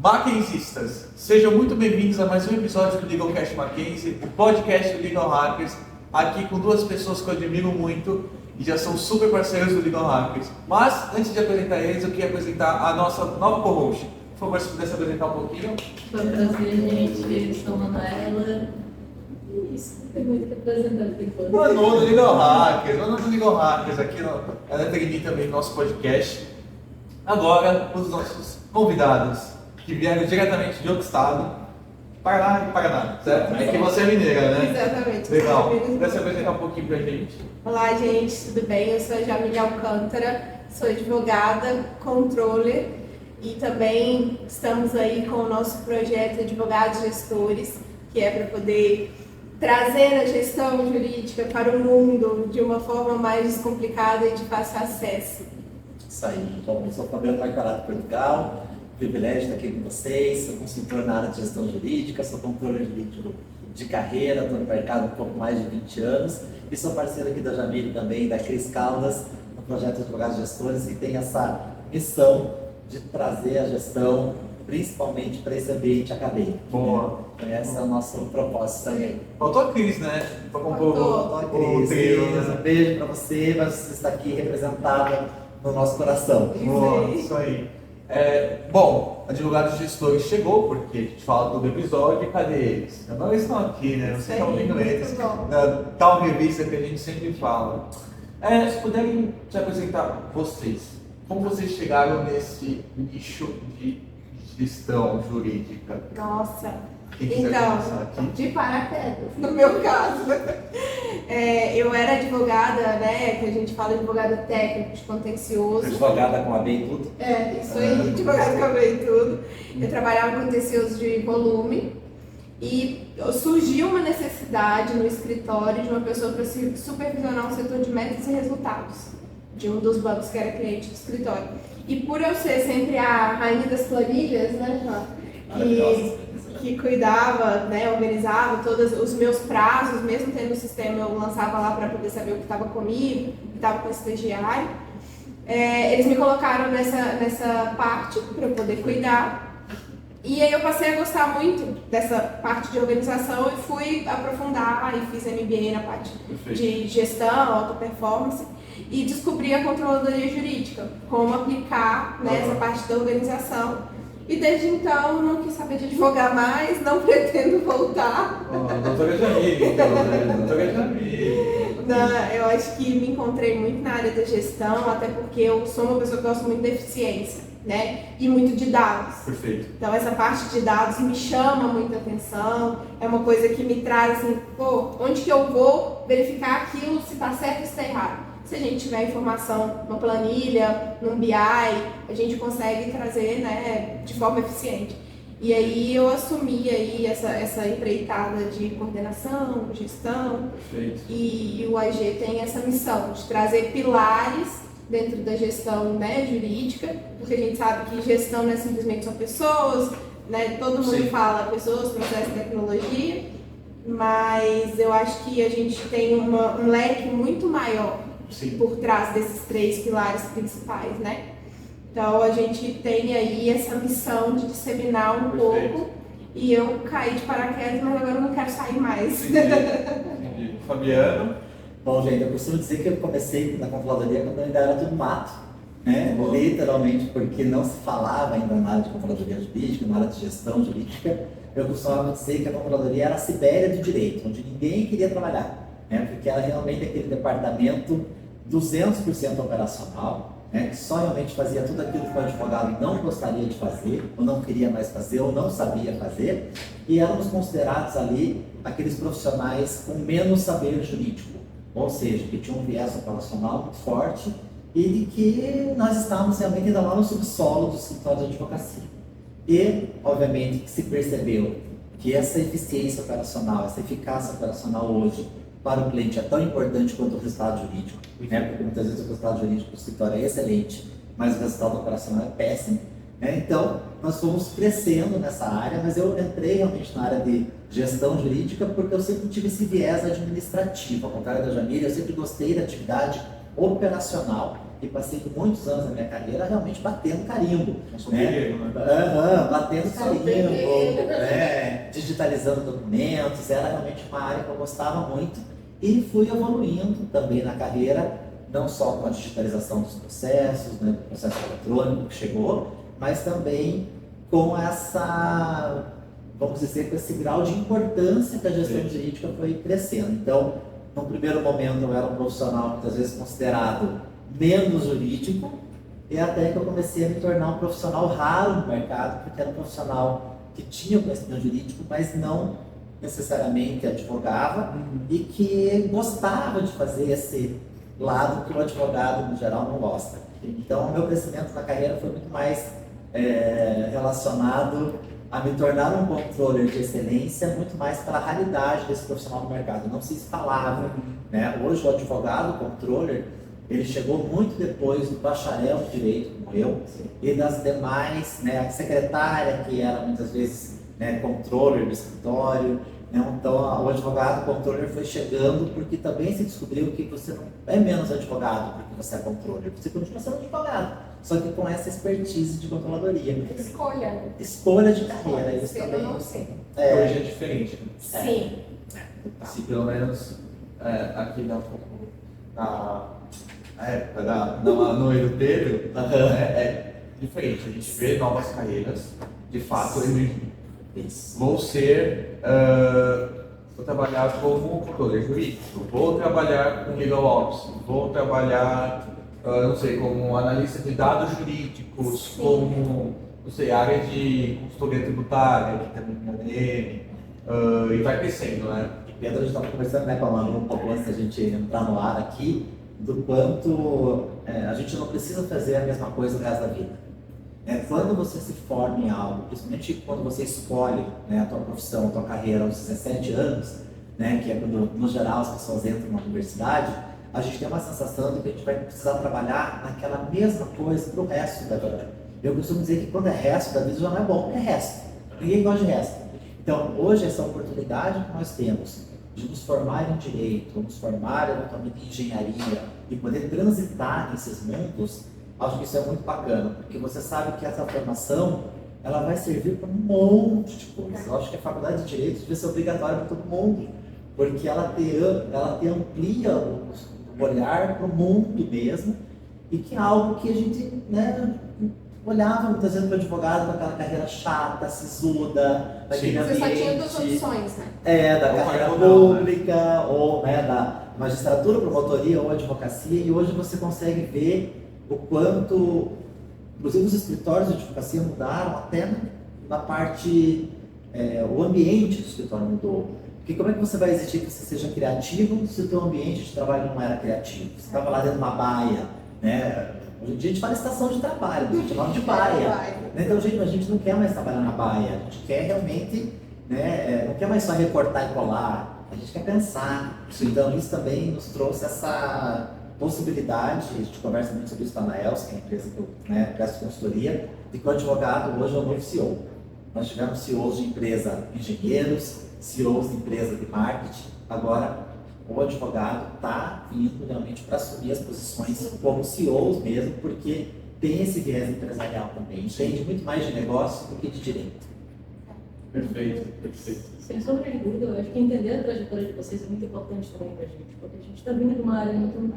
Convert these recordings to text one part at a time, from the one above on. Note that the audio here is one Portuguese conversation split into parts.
Mackenzistas, sejam muito bem-vindos a mais um episódio do LegalCast Mackenzie, o podcast do Legal Hackers, aqui com duas pessoas que eu admiro muito e já são super parceiros do Legal Hackers. Mas, antes de apresentar eles, eu queria apresentar a nossa nova co-host. Por favor, se pudesse apresentar um pouquinho. Foi um prazer, gente. Eu sou a Manuela. Isso, tem muito que apresentar por enquanto. Manu do Legal Hackers, aqui ela é treininha também no nosso podcast. Agora, os nossos convidados, que vieram diretamente de outro estado, Paraná, certo? É que você é mineira, né? Exatamente. Legal. Pudesse apresentar um pouquinho pra gente. Olá, gente, tudo bem? Eu sou a Jamile Alcântara, sou advogada, controller e também estamos aí com o nosso projeto Advogados Gestores, que é para poder trazer a gestão jurídica para o mundo de uma forma mais descomplicada e de fácil acesso. Isso aí. Bom, eu sou Fabiano Marcarato Portugal, privilégio estar aqui com vocês, sou consultor na área de gestão jurídica, sou controller jurídico de carreira, estou no mercado há um pouco mais de 20 anos e sou parceiro aqui da Jamile também, da Cris Caldas, no projeto Advogados Gestores, que tem essa missão de trazer a gestão principalmente para esse ambiente acadêmico. Boa. Esse é o nosso propósito também. Faltou a Cris, né? Pra compor Faltou a o Cris. trio, Um né? beijo para você, mas você está aqui representada no nosso coração. Boa, isso aí. Bom, Advogados Gestores chegou, porque a gente fala todo episódio e cadê eles? Agora eles estão aqui, né? Vocês estão vendo eles. Na tal revista que a gente sempre fala. Se puderem se apresentar vocês, como vocês chegaram nesse nicho de gestão jurídica? Nossa, Quem quiser começar aqui. de paraquedas, no meu caso. Eu era advogada, né, que a gente fala advogada técnica, de contencioso. Advogada com a B e tudo. Isso aí, advogada com a B e tudo. Eu trabalhava com contencioso de volume e surgiu uma necessidade no escritório de uma pessoa para supervisionar o setor de metas e resultados de um dos bancos que era cliente do escritório. E por eu ser sempre a rainha das planilhas, né, que cuidava, né, organizava todos os meus prazos, mesmo tendo o sistema, eu lançava lá para poder saber o que estava comigo, o que estava com o estagiário. Eles me colocaram nessa parte para eu poder cuidar. E aí eu passei a gostar muito dessa parte de organização e fui aprofundar e fiz MBA na parte de gestão, alta performance e descobri a controladoria jurídica, como aplicar nessa parte da organização. E desde então não quis saber de advogar mais, não pretendo voltar. Doutora Jamile, então, né? Doutora Jamile. Eu acho que me encontrei muito na área da gestão, até porque eu sou uma pessoa que gosta muito de eficiência, né? E muito de dados. Perfeito. Então essa parte de dados me chama muita atenção, é uma coisa que me traz assim, onde que eu vou verificar aquilo, se está certo ou se está errado. Se a gente tiver informação numa planilha, num BI, a gente consegue trazer, né, de forma eficiente. E aí eu assumi aí essa empreitada de coordenação, gestão. Perfeito. E o AG tem essa missão de trazer pilares dentro da gestão, né, jurídica, porque a gente sabe que gestão não é simplesmente só pessoas, né, todo mundo fala pessoas, processo, tecnologia, mas eu acho que a gente tem um leque muito maior por trás desses 3 pilares principais, né? Então a gente tem aí essa missão de disseminar um pouco e eu caí de paraquedas, mas agora eu não quero sair mais. Entendi. Fabiano? Bom, gente, eu costumo dizer que eu comecei na controladoria quando ainda era tudo mato, né? Literalmente, porque não se falava ainda na área de controladoria jurídica, na área de gestão jurídica. Eu costumava dizer que a controladoria era a Sibéria do direito, onde ninguém queria trabalhar, né? Porque era realmente aquele departamento 200% operacional, né, que só realmente fazia tudo aquilo que o advogado não gostaria de fazer, ou não queria mais fazer, ou não sabia fazer, e éramos considerados ali aqueles profissionais com menos saber jurídico, ou seja, que tinham um viés operacional muito forte e de que nós estávamos realmente ainda lá no subsolo do escritório de advocacia. E, obviamente, que se percebeu que essa eficiência operacional, essa eficácia operacional hoje, para o cliente é tão importante quanto o resultado jurídico, né? Porque muitas vezes o resultado jurídico do escritório é excelente, mas o resultado operacional é péssimo, né? Então, nós fomos crescendo nessa área, mas eu entrei realmente na área de gestão jurídica porque eu sempre tive esse viés administrativo, ao contrário da Jamile, eu sempre gostei da atividade operacional e passei por muitos anos da minha carreira realmente batendo carimbo. Não sou né? guerreiro, né? Batendo carimbo, guerreiro. digitalizando documentos, era realmente uma área que eu gostava muito e fui evoluindo também na carreira, não só com a digitalização dos processos, né, do processo eletrônico que chegou, mas também com essa, vamos dizer, com esse grau de importância que a gestão jurídica foi crescendo. Então, no primeiro momento eu era um profissional muitas vezes considerado menos jurídico, e até que eu comecei a me tornar um profissional raro no mercado, porque era um profissional que tinha conhecimento jurídico, mas não necessariamente advogava, e que gostava de fazer esse lado que o advogado, no geral, não gosta. Então, o meu crescimento na carreira foi muito mais relacionado a me tornar um controller de excelência, muito mais pela raridade desse profissional no mercado. Não se falava, né? Hoje, o advogado, o controller, ele chegou muito depois do bacharel de direito, como eu, e das demais, né, a secretária, que era muitas vezes, né, controller do escritório, né? Então o advogado, o controller foi chegando porque também se descobriu que você não é menos advogado porque você é controller, você continua sendo advogado, só que com essa expertise de controladoria. Escolha de carreira, isso Eu também. não sei. Hoje é diferente. Né? Sim. Se pelo menos aqui na época da Manu e do Pedro, é diferente. A gente vê novas carreiras, de fato, vou trabalhar como controller jurídico, vou trabalhar com legal ops, vou trabalhar, não sei, como analista de dados jurídicos, como, não sei, área de consultoria tributária, que também é ADM, e vai crescendo, né? Pedro, a gente estava conversando, né, com a Manu um pouco antes da gente entrar no ar aqui, do quanto a gente não precisa fazer a mesma coisa o resto da vida. Quando você se forma em algo, principalmente quando você escolhe, né, a tua profissão, a tua carreira aos 17 anos, né, que é quando, no geral, as pessoas entram na universidade, a gente tem uma sensação de que a gente vai precisar trabalhar naquela mesma coisa para o resto da vida. Eu costumo dizer que quando é resto da vida já não é bom, porque é resto. Ninguém gosta de resto. Então, hoje, essa oportunidade que nós temos de nos formar em direito, nos formar eventualmente em engenharia e poder transitar nesses mundos, acho que isso é muito bacana, porque você sabe que essa formação ela vai servir para um monte de coisas. Eu acho que a faculdade de Direito devia ser obrigatória para todo mundo, porque ela te amplia o olhar para o mundo mesmo, e que é algo que a gente, né, olhava muitas vezes para o advogado com aquela carreira chata, sisuda, daquele ambiente. Você só tinha duas opções, né? Da carreira pública, ou né, da magistratura, promotoria ou advocacia, e hoje você consegue ver o quanto, inclusive os escritórios de advocacia mudaram até na parte, o ambiente do escritório mudou. Porque como é que você vai exigir que você seja criativo se o teu ambiente de trabalho não era criativo? Você estava lá dentro de uma baia, né? Hoje em dia a gente fala estação de trabalho, a gente chama de baia. Então, gente, a gente não quer mais trabalhar na baia, a gente quer realmente, né, não quer mais só recortar e colar, a gente quer pensar. Então, isso também nos trouxe essa possibilidade, a gente conversa muito sobre isso com a Anaels, que é a empresa que eu presto consultoria, de que o advogado hoje é o novo CEO. Nós tivemos CEOs de empresa engenheiros, CEOs de empresa de marketing, agora o advogado está vindo realmente para assumir as posições como CEOs mesmo, porque tem esse viés empresarial também, entende muito mais de negócio do que de direito. Perfeito, perfeito. Sem sombra de dúvida, eu acho que entender a trajetória de vocês é muito importante também para a gente, porque a gente está vindo de uma área muito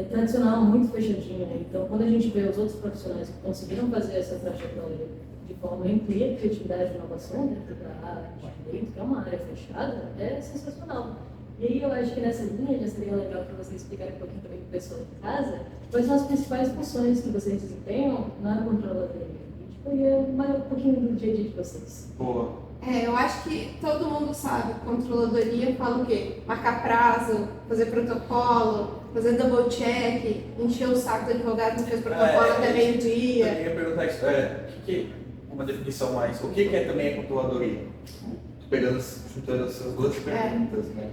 tradicional, muito fechadinha, né? Então, quando a gente vê os outros profissionais que conseguiram fazer essa trajetória de forma a incluir a criatividade e inovação dentro da área de direito, que é uma área fechada, é sensacional. E aí eu acho que nessa linha já seria legal para vocês explicarem um pouquinho também para o pessoal de casa quais são as principais funções que vocês desempenham na controladoria jurídica e um pouquinho do dia a dia de vocês. Boa. Eu acho que todo mundo sabe, controladoria fala o quê? Marcar prazo, fazer protocolo, fazer double check, encher o saco do advogado que não fez protocolo até meio-dia. Eu ia perguntar isso, uma definição mais, o que é também a controladoria? Juntando essas duas perguntas, né?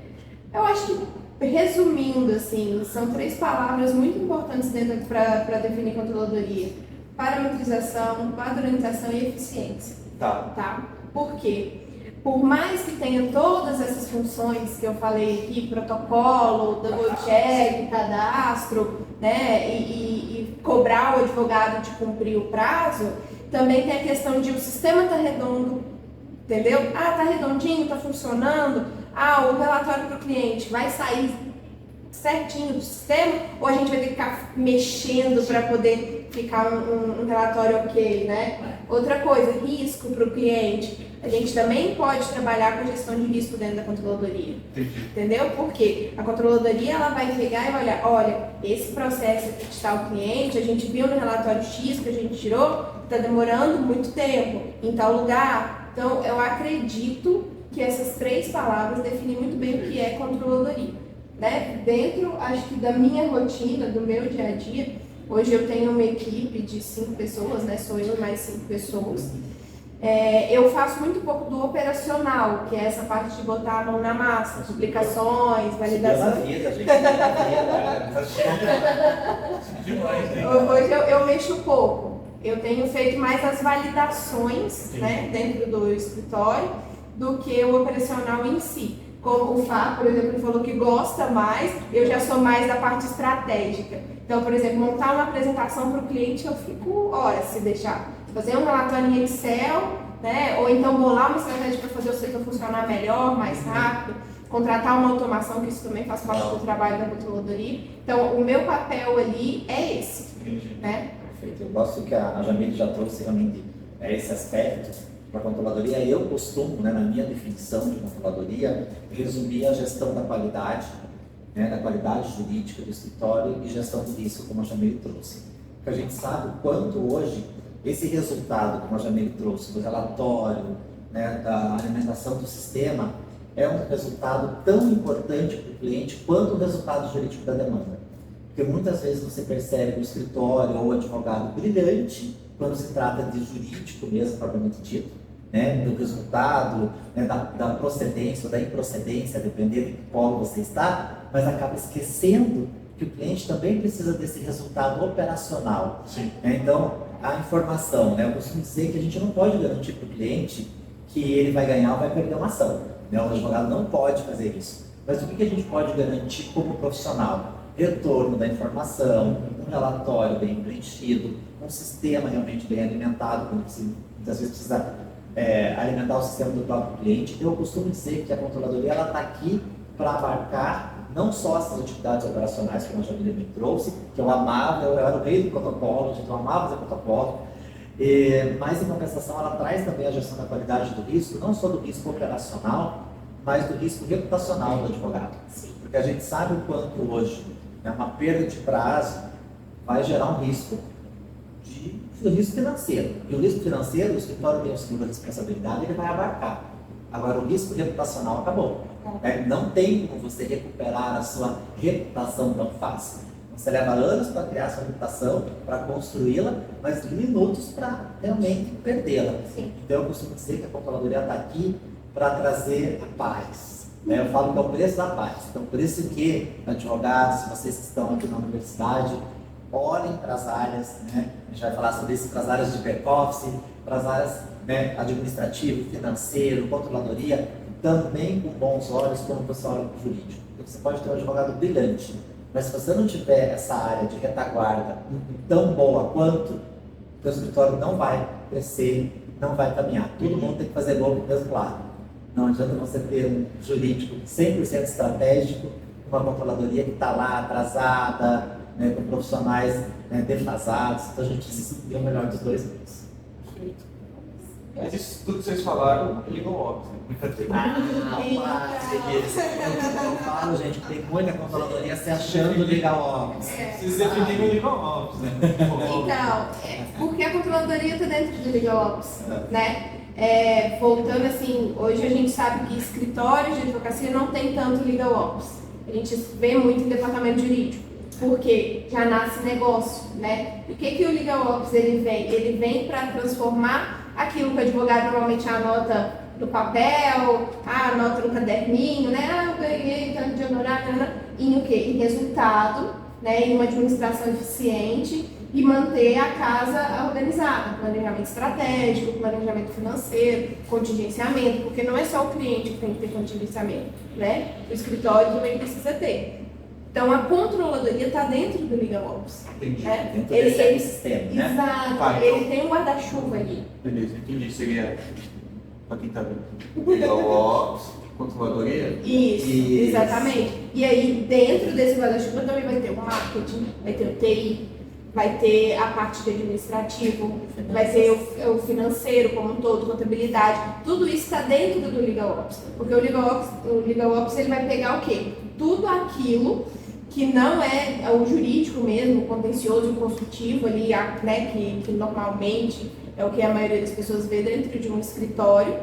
Eu acho que, resumindo, assim, são 3 palavras muito importantes para definir controladoria: parametrização, padronização e eficiência. Tá? Por quê? Por mais que tenha todas essas funções que eu falei aqui, protocolo, double check, cadastro, né, e cobrar o advogado de cumprir o prazo, também tem a questão de o sistema tá redondo, entendeu? Ah, tá redondinho, tá funcionando. Ah, o relatório para o cliente vai sair certinho do sistema, ou a gente vai ter que ficar mexendo para poder ficar um relatório ok, né? Outra coisa, risco para o cliente. A gente também pode trabalhar com gestão de risco dentro da controladoria. Entendeu? Porque a controladoria ela vai pegar e vai olhar, olha, esse processo aqui de tal cliente, a gente viu no relatório X que a gente tirou, está demorando muito tempo em tal lugar. Então, eu acredito que essas 3 palavras definem muito bem o que é controladoria. Né? Dentro, acho que da minha rotina, do meu dia a dia, hoje eu tenho uma equipe de 5 pessoas, né? Sou eu e mais 5 pessoas. Eu faço muito pouco do operacional, que é essa parte de botar a mão na massa, publicações, validações. Hoje eu mexo pouco. Eu tenho feito mais as validações, né, dentro do escritório do que o operacional em si. Como o Fá, por exemplo, falou que gosta mais, eu já sou mais da parte estratégica. Então, por exemplo, montar uma apresentação para o cliente, eu fico horas se deixar. Fazer um relatório em Excel, né? Ou então bolar uma estratégia para fazer o setor funcionar melhor, mais rápido, contratar uma automação, que isso também faz parte do trabalho da controladoria. Então, o meu papel ali é esse. Né? Perfeito. Eu gosto que a Jamile já trouxe realmente esse aspecto para a controladoria. Eu costumo, né, na minha definição de controladoria, resumir a gestão da qualidade, né, da qualidade jurídica do escritório e gestão do risco, como a Jamile trouxe. Porque a gente sabe o quanto hoje esse resultado, como a Jamile trouxe, do relatório, né, da alimentação do sistema, é um resultado tão importante para o cliente quanto o resultado jurídico da demanda. Porque muitas vezes você percebe o escritório ou o advogado brilhante quando se trata de jurídico mesmo, propriamente dito, né, do resultado, né, da procedência ou da improcedência, dependendo de que polo você está, mas acaba esquecendo que o cliente também precisa desse resultado operacional. Sim. Então, a informação, né, eu costumo dizer que a gente não pode garantir para o cliente que ele vai ganhar ou vai perder uma ação. Né? O advogado não pode fazer isso. Mas o que a gente pode garantir como profissional? Retorno da informação, um relatório bem preenchido, um sistema realmente bem alimentado, quando você muitas vezes precisa alimentar o sistema do próprio cliente. Então, eu costumo dizer que a controladoria está aqui para abarcar não só essas atividades operacionais que a Jamile me trouxe, que eu amava, eu era o rei do protocolo, eu amava fazer protocolo, mas em compensação ela traz também a gestão da qualidade do risco, não só do risco operacional, mas do risco reputacional do advogado. Sim. Porque a gente sabe o quanto hoje uma perda de prazo vai gerar um risco financeiro. E o risco financeiro, o escritório tem o seguro de responsabilidade, ele vai abarcar. Agora, o risco reputacional acabou. Não tem como você recuperar a sua reputação tão fácil. Você leva anos para criar a sua reputação, para construí-la, mas minutos para realmente perdê-la. Então, eu costumo dizer que a controladoria está aqui para trazer a paz. Eu falo que é o preço da paz. Então, por isso que, advogados, vocês que estão aqui na universidade, olhem para as áreas, né? A gente vai falar sobre isso, para as áreas de back-office, para as áreas, né, administrativo, financeiro, controladoria, também com bons olhos como você olha para o jurídico. Porque você pode ter um advogado brilhante, mas se você não tiver essa área de retaguarda tão boa quanto, o seu escritório não vai crescer, não vai caminhar. Todo mundo tem que fazer gol do mesmo lado. Não adianta você ter um jurídico 100% estratégico, uma controladoria que está lá atrasada, né, com profissionais, né, defasados. Então a gente precisa ter o melhor dos dois mundos. Mas isso tudo que vocês falaram, ligam óbvio. Eu falo, gente, que tem muita controladoria se achando legal office. Vocês definiram o legal office, né? Então, porque a controladoria está dentro do legal office, né? Voltando assim, hoje a gente sabe que escritórios de advocacia não tem tanto legal office. A gente vê muito em departamento jurídico, porque já nasce negócio, né? E o que o legal office ele vem? Ele vem para transformar aquilo que o advogado normalmente anota no papel, anota no caderninho, né? Eu ganhei tanto de honorário, em o quê? Em resultado, né? Em uma administração eficiente e manter a casa organizada, planejamento estratégico, planejamento financeiro, contingenciamento, porque não é só o cliente que tem que ter contingenciamento, né? O escritório também precisa ter. Então a controladoria está dentro do LegalOps. Entendi. Né? Dentro desse ecossistema, né? Exato, Tá, então- ele tem um guarda-chuva ali. Beleza, entendi. Seria, pra quem tá vendo, Legal Ops, controladoria. Isso, exatamente. E aí, dentro desse guarda-chuva também vai ter o marketing, vai ter o TI, vai ter a parte de administrativo, vai ter o financeiro como um todo, contabilidade. Tudo isso está dentro do LegalOps. Porque o LegalOps ele vai pegar o quê? Tudo aquilo que não é o jurídico mesmo, o contencioso, o consultivo ali, né, que normalmente é o que a maioria das pessoas vê dentro de um escritório,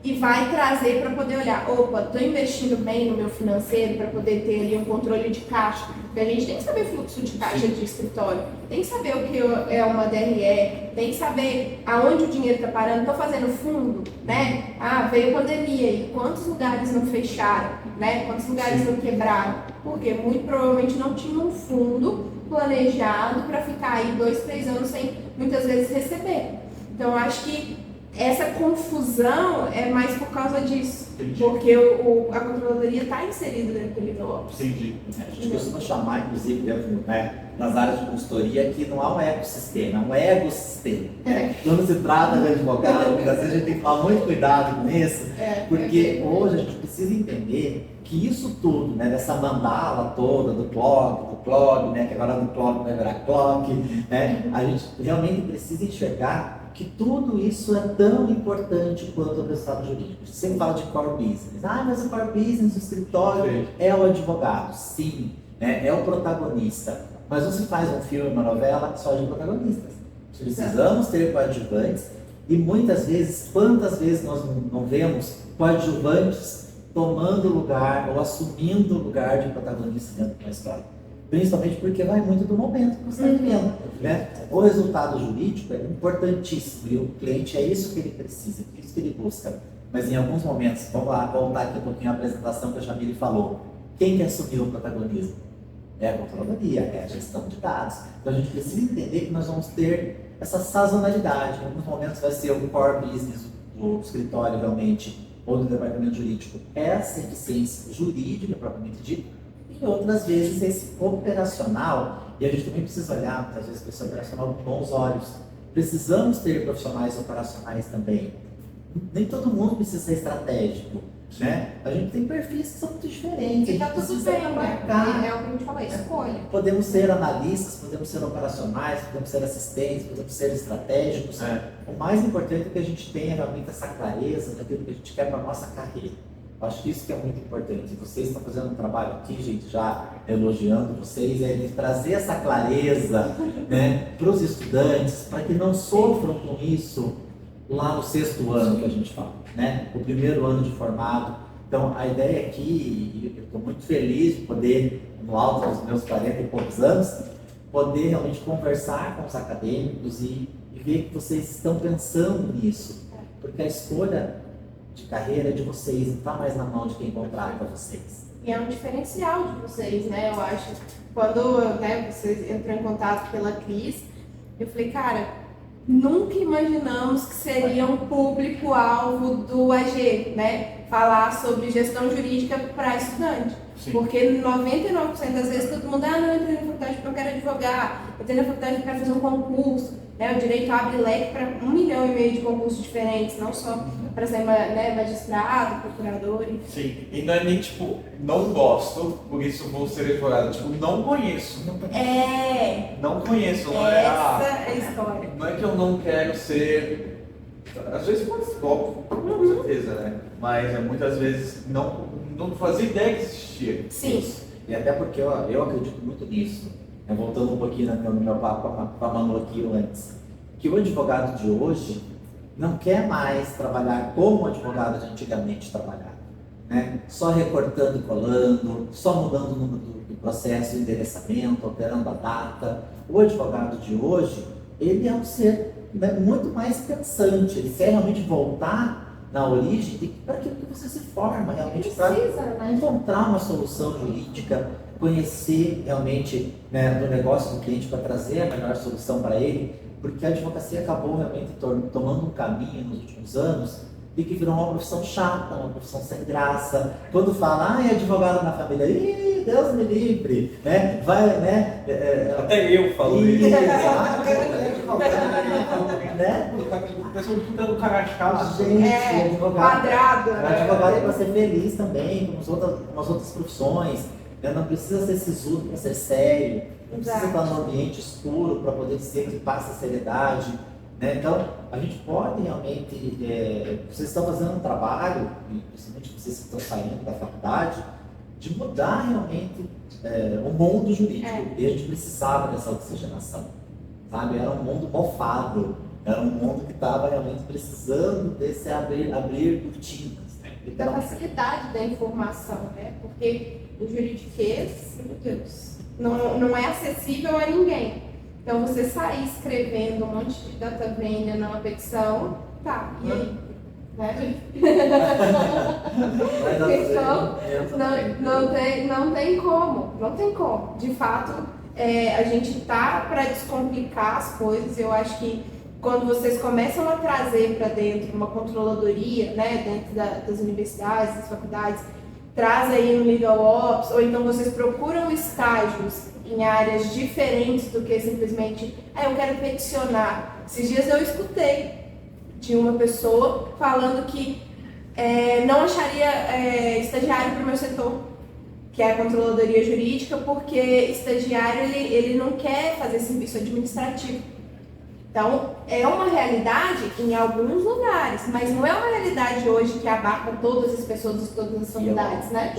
e vai trazer para poder olhar, opa, estou investindo bem no meu financeiro para poder ter ali um controle de caixa, porque a gente tem que saber fluxo de caixa de escritório, tem que saber o que é uma DRE, tem que saber aonde o dinheiro está parando, estou fazendo fundo, né? Ah, veio pandemia e quantos lugares não fecharam, né? Quantos lugares não quebraram? Porque muito provavelmente não tinha um fundo planejado para ficar aí 2, 3 anos sem muitas vezes receber. Então eu acho que essa confusão é mais por causa disso. Entendi. Porque a controladoria está inserida dentro do LegalOps. Entendi. A gente costuma chamar, inclusive, dentro, né, nas áreas de consultoria, que não há um ecossistema, é um ecossistema. É. Quando se trata de advogado, às vezes a gente tem que tomar muito cuidado com isso, porque hoje a gente precisa entender que isso tudo, né, dessa mandala toda do clog, né, que agora do clog vai virar clock, né, a gente realmente precisa enxergar que tudo isso é tão importante quanto o resultado jurídico. Você sempre fala de core business. Ah, mas o core business do escritório Sim. é o advogado. Sim, né, é o protagonista. Mas não se faz um filme, uma novela só de protagonistas. Precisamos ter coadjuvantes e muitas vezes, quantas vezes nós não vemos coadjuvantes tomando lugar ou assumindo o lugar de protagonista dentro de uma história? Principalmente porque vai muito do momento que você está vivendo, né? O resultado jurídico é importantíssimo e o cliente é isso que ele precisa, é isso que ele busca. Mas em alguns momentos, vamos lá, voltar aqui um pouquinho à apresentação que a Jamile falou. Quem que assumiu o protagonismo? É a controladoria, é a gestão de dados. Então a gente precisa entender que nós vamos ter essa sazonalidade. Em alguns momentos vai ser o core business do escritório realmente, ou do departamento jurídico, essa eficiência jurídica propriamente dita. E outras vezes esse operacional, e a gente também precisa olhar muitas vezes para esse operacional com bons olhos. Precisamos ter profissionais operacionais também. Nem todo mundo precisa ser estratégico, né? A gente tem perfis que são muito diferentes. E tá a gente tudo precisa bem, abarcar. né? É o que a gente fala, escolha. Podemos ser analistas, podemos ser operacionais, podemos ser assistentes, podemos ser estratégicos. O mais importante é que a gente tenha realmente essa clareza daquilo que a gente quer para a nossa carreira. Eu acho que isso que é muito importante. Vocês estão fazendo um trabalho aqui, gente, já elogiando vocês, é de trazer essa clareza, né, para os estudantes, para que não sofram com isso lá no 6º ano que a gente fala, né? O 1º ano de formado. Então, a ideia aqui, e eu estou muito feliz de poder, no alto dos meus 40 e poucos anos, poder realmente conversar com os acadêmicos e ver que vocês estão pensando nisso, porque a escolha de carreira de vocês, não está mais na mão de quem contrata vocês. E é um diferencial de vocês, né? Eu acho. Quando, né, você entrou em contato pela Cris, eu falei, cara, nunca imaginamos que seria um público-alvo do AG, né? Falar sobre gestão jurídica para estudante. Sim. Porque 99% das vezes todo mundo, não, eu entrei na faculdade porque eu quero advogar, eu entrei na faculdade porque eu quero fazer um concurso. Né? O direito abre leque para 1,5 milhão de concursos diferentes, não só para ser, né, magistrado, procurador, enfim. Sim, e não é nem tipo, não gosto, por isso vou ser advogado. Tipo, não conheço. Não conheço, não é. Essa é a história. Não é que eu não quero ser. Às vezes pode ser óbvio, com certeza, né? Mas muitas vezes não fazia ideia que existia. Sim. isso. E até porque eu acredito muito nisso, né? Voltando um pouquinho no meu papo com a Manu aqui antes, que o advogado de hoje não quer mais trabalhar como o advogado de antigamente trabalhava, né? Só recortando e colando, só mudando o número do processo, o endereçamento, alterando a data. O advogado de hoje, ele é um ser, né, muito mais pensante, ele quer realmente voltar na origem para aquilo que você se forma, realmente para encontrar uma solução jurídica, conhecer realmente, né, do negócio do cliente para trazer a melhor solução para ele, porque a advocacia acabou realmente tomando um caminho nos últimos anos e que virou uma profissão chata, uma profissão sem graça. Quando fala, é advogado na família, ih, Deus me livre, né? Vai, né? Até eu falo isso. Né? O pessoal fica no cara chato. Gente, advogado. Quadrado, né? Advogado é para ser feliz também, como as outras profissões. Né? Não precisa ser sisudo para ser sério. Não precisa estar num ambiente escuro para poder ser que passa seriedade. Né? Então, a gente pode realmente. Vocês estão fazendo um trabalho, principalmente vocês que estão saindo da faculdade, de mudar realmente o mundo jurídico. E a gente precisava dessa oxigenação. Sabe? Era um mundo mofado. Era um mundo que estava realmente precisando desse abrir cortinas. Da facilidade da informação, né? Porque o juridiquês, meu Deus, não é acessível a ninguém. Então, você sair escrevendo um monte de data vênia numa petição, tá, e aí? Né? Então, não tem como. De fato, a gente tá para descomplicar as coisas. Eu acho que quando vocês começam a trazer para dentro uma controladoria, né, dentro das universidades, das faculdades, traz aí um legal ops, ou então vocês procuram estágios em áreas diferentes do que simplesmente, eu quero peticionar. Esses dias eu escutei de uma pessoa falando que não acharia estagiário para o meu setor, que é a controladoria jurídica, porque estagiário ele não quer fazer serviço administrativo. Então, é uma realidade em alguns lugares, mas não é uma realidade hoje que abarca todas as pessoas de todas as faculdades, né?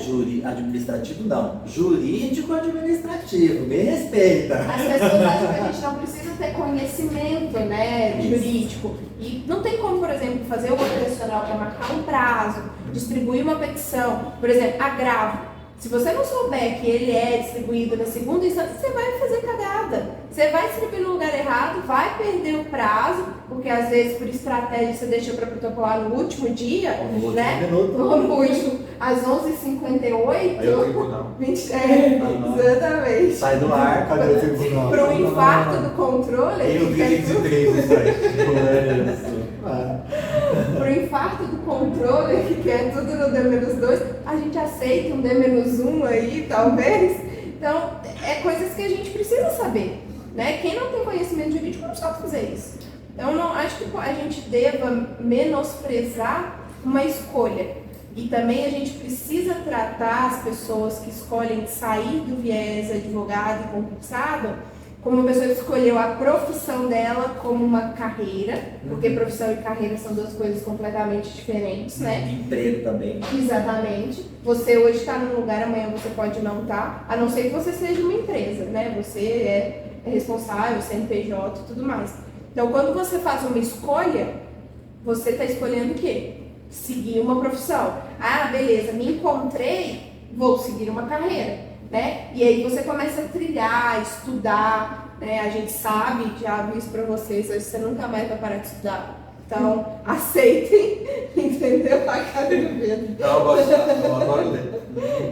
Administrativo não, jurídico-administrativo, me respeita. As pessoas acham que a gente não precisa ter conhecimento, né, jurídico. E não tem como, por exemplo, fazer uma operacional para marcar um prazo, distribuir uma petição, por exemplo, agravo. Se você não souber que ele é distribuído na segunda instância, você vai fazer cagada. Você vai distribuir no lugar errado, vai perder o prazo, porque às vezes por estratégia você deixa para protocolar no último dia, né? No último, às 11h58. Aí eu tribunal. Exatamente. Sai do ar, cadê o tribunal? Para um infarto do controle. Tem o 203 isso aí. Para o infarto do controle, que é tudo no D-2, a gente aceita um D-1 aí, talvez. Então, é coisas que a gente precisa saber, né? Quem não tem conhecimento jurídico não sabe fazer isso. Então, não acho que a gente deva menosprezar uma escolha. E também a gente precisa tratar as pessoas que escolhem sair do viés advogado e concursado como uma pessoa que escolheu a profissão dela como uma carreira, porque profissão e carreira são duas coisas completamente diferentes, né? Emprego também. Exatamente. Você hoje está num lugar, amanhã você pode não estar, a não ser que você seja uma empresa, né? Você é responsável, CNPJ e tudo mais. Então, quando você faz uma escolha, você está escolhendo o quê? Seguir uma profissão. Ah, beleza, me encontrei, vou seguir uma carreira. Né? E aí você começa a trilhar, estudar, né? A gente sabe, já vi isso pra vocês, hoje você nunca mais vai parar de estudar. Então, aceitem, entendeu? A cara do Pedro. Eu adoro ler.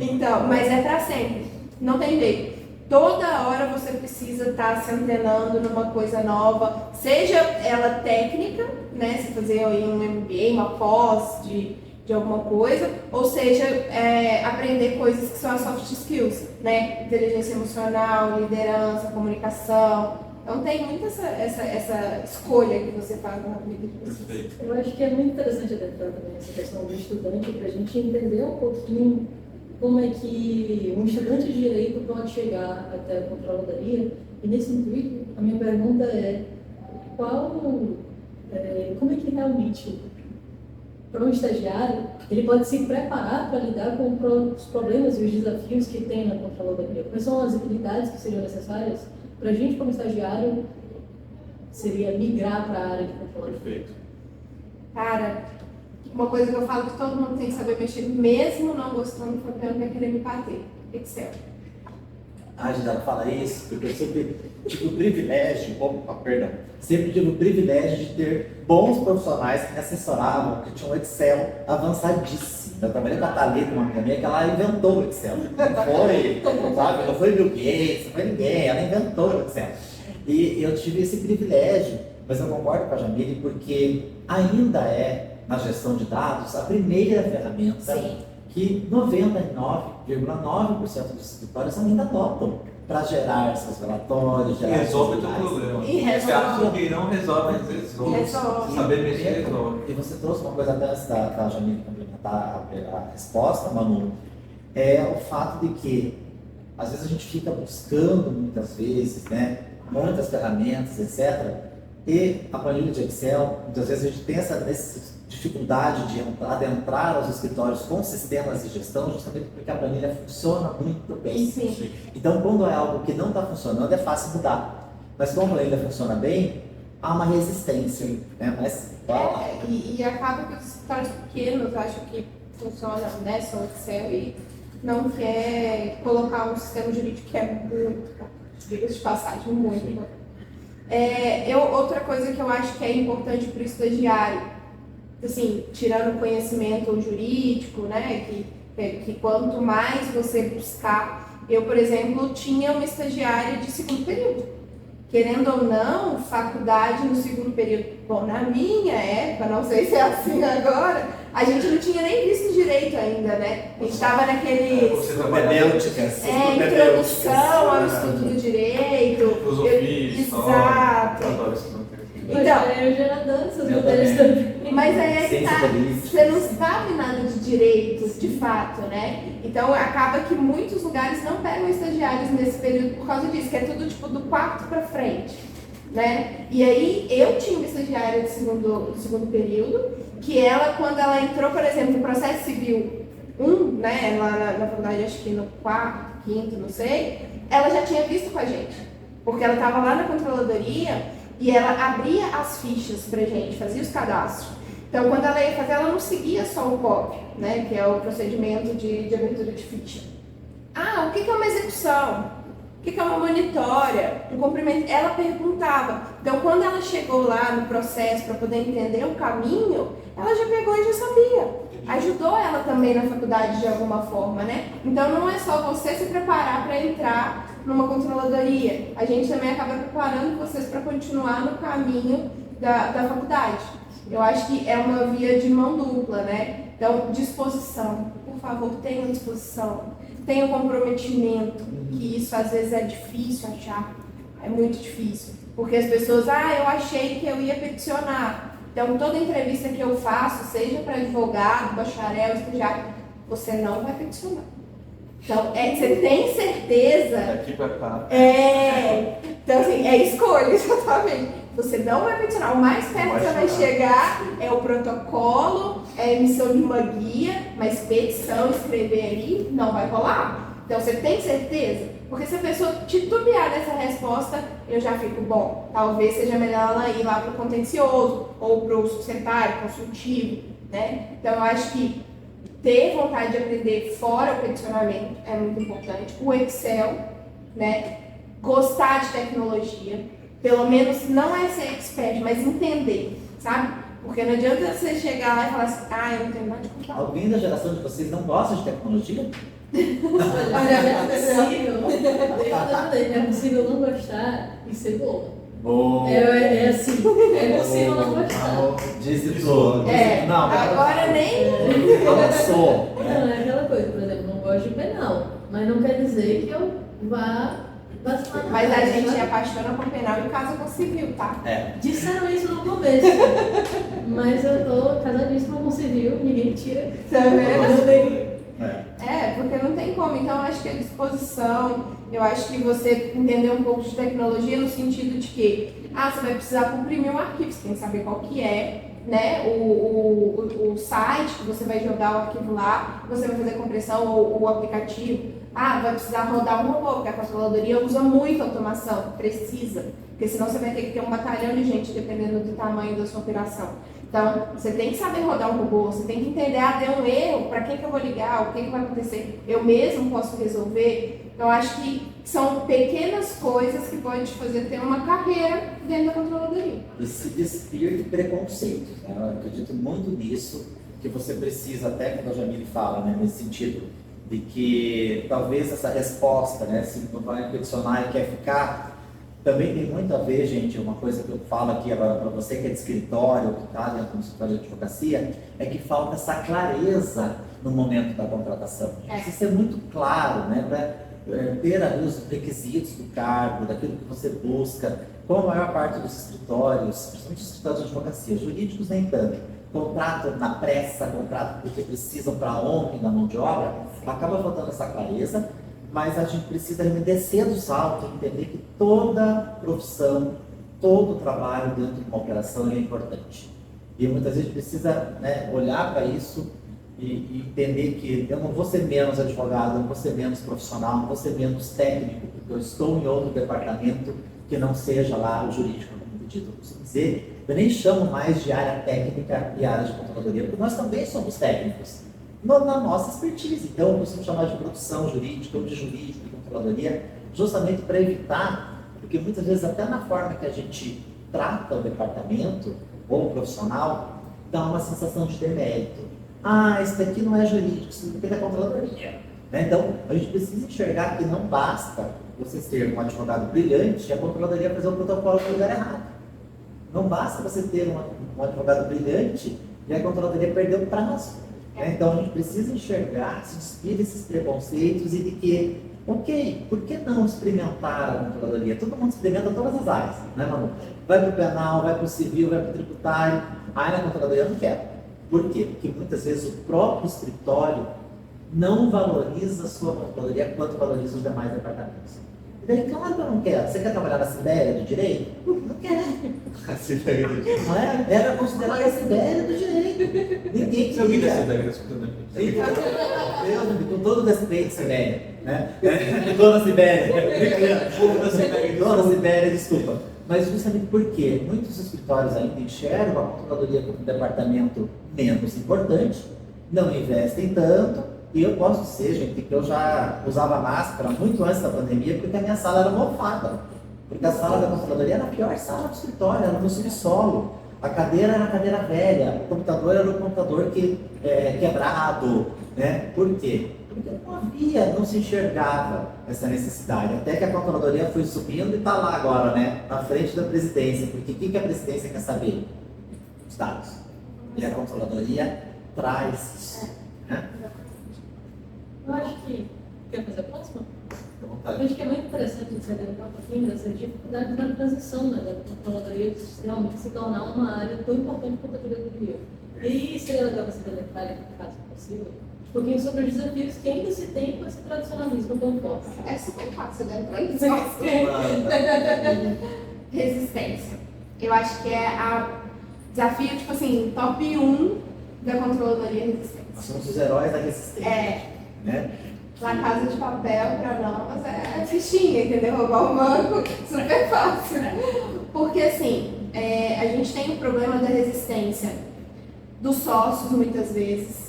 Então, mas é pra sempre, não tem jeito. Toda hora você precisa estar se antenando numa coisa nova, seja ela técnica, né? Se fazer aí um MBA, uma pós de alguma coisa, ou seja, aprender coisas que são as soft skills, né? Inteligência emocional, liderança, comunicação. Então tem muito essa escolha que você faz na vida de vocês. Eu acho que é muito interessante adentrar também essa questão do estudante, para a gente entender um pouquinho como é que um estudante de direito pode chegar até a controladoria. E nesse intuito, a minha pergunta é como é que realmente, para um estagiário, ele pode se preparar para lidar com os problemas e os desafios que tem na controladoria? Quais são as habilidades que seriam necessárias para a gente, como estagiário, seria migrar para a área de controladoria? Perfeito. Cara, uma coisa que eu falo que todo mundo tem que saber mexer, mesmo não gostando, porque não vai querer me bater. Excel. A gente já fala isso, porque eu sempre tive o privilégio, sempre tive o privilégio de ter bons profissionais que me assessoravam, que tinham um Excel avançadíssimo. Eu trabalhei com a Thalita, uma amiga minha, que ela inventou o Excel. Não foi Bill Gates, não foi ninguém, ela inventou o Excel. E eu tive esse privilégio, mas eu concordo com a Jamile, porque ainda é na gestão de dados, a primeira ferramenta Sim. que 99,9% dos escritórios ainda adotam para gerar seus relatórios, E gerar resolve o seus teu slides. problema. E resolve. Você acha que não resolve, mas resolve. Resolve. Saber mexer, resolve. E você trouxe uma coisa até antes da Jamile complementar a resposta, Manu, é o fato de que às vezes a gente fica buscando muitas vezes, né, muitas ferramentas, etc. E a planilha de Excel, muitas vezes a gente tem essa dificuldade de adentrar aos escritórios com sistemas de gestão, justamente porque a planilha funciona muito bem. Sim. Então, quando é algo que não está funcionando, é fácil mudar. Mas como a planilha funciona bem, há uma resistência, né? Mas, E acaba que os escritórios pequenos acham que funciona, né, só Excel e não quer colocar um sistema jurídico que é muito bom, diga-se de passagem, muito bom. Outra coisa que eu acho que é importante para o estagiário, assim, tirando o conhecimento jurídico, né, que quanto mais você buscar, eu, por exemplo, tinha uma estagiária de segundo período. Querendo ou não, faculdade no segundo período, bom, na minha época, não sei se é assim agora, a gente não tinha nem visto direito ainda, né? A gente estava naquele propedêuticas. introdução ao estudo do direito. Filosofia, história. Exato. Eu adoro esse conteúdo. Então, eu já era dança, eu matérias também. Mas aí é que Ciência tá, política. você não sabe nada de direito, de fato, né? Então acaba que muitos lugares não pegam estagiários nesse período por causa disso, que é tudo tipo do quarto pra frente, né? E aí eu tinha uma estagiária de segundo período, que ela, quando ela entrou, por exemplo, no processo civil 1, né, lá na faculdade, acho que no quarto, quinto, não sei, ela já tinha visto com a gente, porque ela estava lá na controladoria e ela abria as fichas pra gente, fazia os cadastros. Então, quando ela ia fazer, ela não seguia só o COP, né, que é o procedimento de abertura de ficha. Ah, o que é uma execução? O que é uma monitória? Um cumprimento? Ela perguntava. Então, quando ela chegou lá no processo para poder entender o caminho, ela já pegou e já sabia. Ajudou ela também na faculdade de alguma forma, né? Então, não é só você se preparar para entrar numa controladoria. A gente também acaba preparando vocês para continuar no caminho da faculdade. Eu acho que é uma via de mão dupla, né? Então, disposição. Por favor, tenham disposição. Tenham comprometimento, que isso às vezes é difícil achar. É muito difícil. Porque as pessoas, eu achei que eu ia peticionar. Então, toda entrevista que eu faço, seja para advogado, bacharel, estagiário, você não vai peticionar. Então, você tem certeza... Daqui pra cá. Então, assim, é escolha, exatamente. Você não vai peticionar. O mais perto que você vai chegar é o protocolo, é a emissão de uma guia, mas petição, escrever ali, não vai rolar. Então, você tem certeza? Porque se a pessoa titubear nessa resposta, eu já fico, bom, talvez seja melhor ela ir lá para o contencioso ou para o secretário, consultivo, né? Então, eu acho que ter vontade de aprender fora o peticionamento é muito importante. O Excel, né? Gostar de tecnologia, pelo menos não é ser expert, mas entender, sabe? Porque não adianta você chegar lá e falar assim, eu não tenho nada de computador. Alguém da geração de vocês não gosta de tecnologia? Olha, é possível não gostar e ser boa. Boa. É assim, é possível não gostar. Disse tudo. Não, agora nem... Não sou. Não, é aquela coisa, por exemplo, não gosto de penal, mas não quer dizer que eu vá vacilar. Mas a gente apaixona com penal e casa com civil, tá? Disseram isso no começo, mas eu tô casadíssima com civil, ninguém tira. Tá vendo? É. Porque não tem como. Então, eu acho que a disposição, eu acho que você entender um pouco de tecnologia no sentido de que, você vai precisar comprimir um arquivo, você tem que saber qual que é, né, o site que você vai jogar o arquivo lá, você vai fazer compressão ou o aplicativo. Vai precisar rodar um robô, porque a controladoria usa muito automação, precisa, porque senão você vai ter que ter um batalhão de gente dependendo do tamanho da sua operação. Então, você tem que saber rodar um robô, você tem que entender, deu um erro, para quem que eu vou ligar, o que vai acontecer, eu mesmo posso resolver. Então, acho que são pequenas coisas que podem te fazer ter uma carreira dentro da controladoria. E se despir de preconceitos, né? Eu acredito muito nisso, que você precisa, até quando a Jamile fala, né, nesse sentido, de que talvez essa resposta, né, se não vai peticionar e quer ficar, Também tem muito a ver, gente, uma coisa que eu falo aqui agora para você que é de escritório, que está dentro do escritório de advocacia, é que falta essa clareza no momento da contratação. Precisa ser muito claro, né, para ter ali os requisitos do cargo, daquilo que você busca, como a maior parte dos escritórios, principalmente os escritórios de advocacia, jurídicos nem tanto, contrato na pressa, contrato porque precisam para ontem da mão de obra, acaba faltando essa clareza. Mas a gente precisa descer do salto e entender que toda profissão, todo trabalho dentro de uma operação é importante. E muitas vezes a gente precisa, né, olhar para isso e entender que eu não vou ser menos advogado, eu não vou ser menos profissional, não vou ser menos técnico, porque eu estou em outro departamento que não seja lá o jurídico, como pedido. Eu costumo dizer, eu nem chamo mais de área técnica e área de controladoria, porque nós também somos técnicos na nossa expertise. Então, eu costumo chamar de produção jurídica, ou de jurídico, de controladoria, justamente para evitar, porque muitas vezes até na forma que a gente trata o departamento ou o profissional, dá uma sensação de demérito. Ah, isso daqui não é jurídico, isso daqui é controladoria. Né? Então, a gente precisa enxergar que não basta você ser um advogado brilhante e a controladoria fazer o protocolo no lugar errado. Não basta você ter um advogado brilhante e a controladoria perder o prazo. Então a gente precisa enxergar, se despir desses preconceitos e de que, ok, por que não experimentar a controladoria? Todo mundo experimenta todas as áreas, né, Manu? Vai para o penal, vai para o civil, vai para o tributário. Aí na controladoria eu não quero. Por quê? Porque muitas vezes o próprio escritório não valoriza a sua controladoria quanto valoriza os demais departamentos. E daí, claro que eu não quero. Você quer trabalhar na Sibéria do Direito? Não quero. A Sibéria do Direito. Não é? Era considerada a Sibéria do Direito. Ninguém Se alguém da queria. Sibéria está escutando aqui. Eu, com todo respeito, Sibéria, né? Dona Sibéria. Dona Sibéria, desculpa. Mas justamente porque muitos escritórios ainda enxergam a controladoria como um departamento menos importante, não investem tanto. E eu posso dizer, gente, que eu já usava máscara muito antes da pandemia, porque a minha sala era mofada. Porque a sala da controladoria era a pior sala do escritório, era no subsolo. A cadeira era a cadeira velha, o computador era o computador quebrado. Né? Por quê? Porque não se enxergava essa necessidade. Até que a controladoria foi subindo e está lá agora, né? Na frente da presidência. Porque o que a presidência quer saber? Os dados. E a controladoria traz isso. Né? Eu acho que... Quer fazer a próxima? Fica à Eu vontade. acho que é muito interessante você adentrar um pouquinho dessa dificuldade na transição, né, da controladoria realmente se tornar uma área tão importante quanto a diretoria. E seria legal você adentrar, caso possível, um pouquinho sobre os desafios que ainda se tem com esse tradicionalismo tão forte. É super fácil, né? Pra isso. Resistência. Eu acho que é a desafio, tipo assim, top 1 da controladoria resistência. Nós somos os heróis da resistência. Né? Na Casa de Papel, pra nós, é fichinha, entendeu? Roubar o banco, super fácil. Porque, assim, a gente tem o problema da resistência dos sócios, muitas vezes.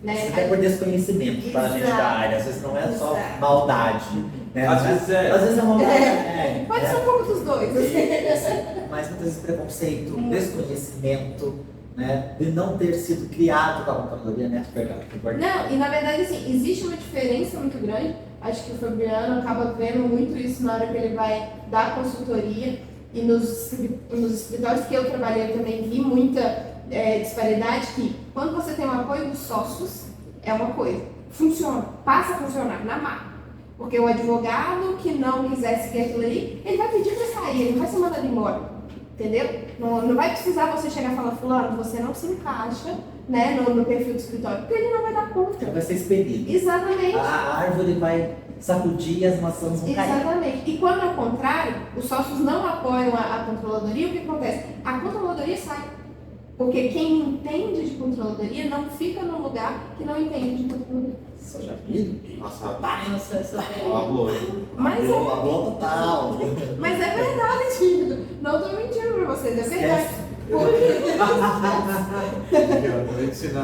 Né? Até por desconhecimento, tá, gente, da área. Às vezes não é só maldade. Né? Às vezes é. Às vezes é maldade. Pode ser um pouco dos dois. Mas muitas vezes preconceito, desconhecimento, né? De não ter sido criado com a controladoria, né? Verdade. Não, e na verdade, assim, existe uma diferença muito grande. Acho que o Fabiano acaba vendo muito isso na hora que ele vai dar consultoria. E nos escritórios que eu trabalhei, eu também vi muita disparidade que quando você tem o apoio dos sócios, é uma coisa. Funciona, passa a funcionar na marca. Porque o advogado que não quiser seguir aquilo ali, ele vai pedir para sair, ele não vai ser mandado embora. Entendeu? Não vai precisar você chegar e falar, fulano, você não se encaixa, né, no perfil do escritório, porque ele não vai dar conta. Vai ser expelido. Exatamente. A árvore vai sacudir e as maçãs vão cair. Exatamente. E quando é o contrário, os sócios não apoiam a controladoria, o que acontece? A controladoria sai. Porque quem entende de controladoria não fica num lugar que não entende de controladoria. Você já viu? Nossa, Nossa, essa falou. Mas Falou total. Mas é verdade, Tito. Não tô mentindo pra vocês, é verdade. Eu ensino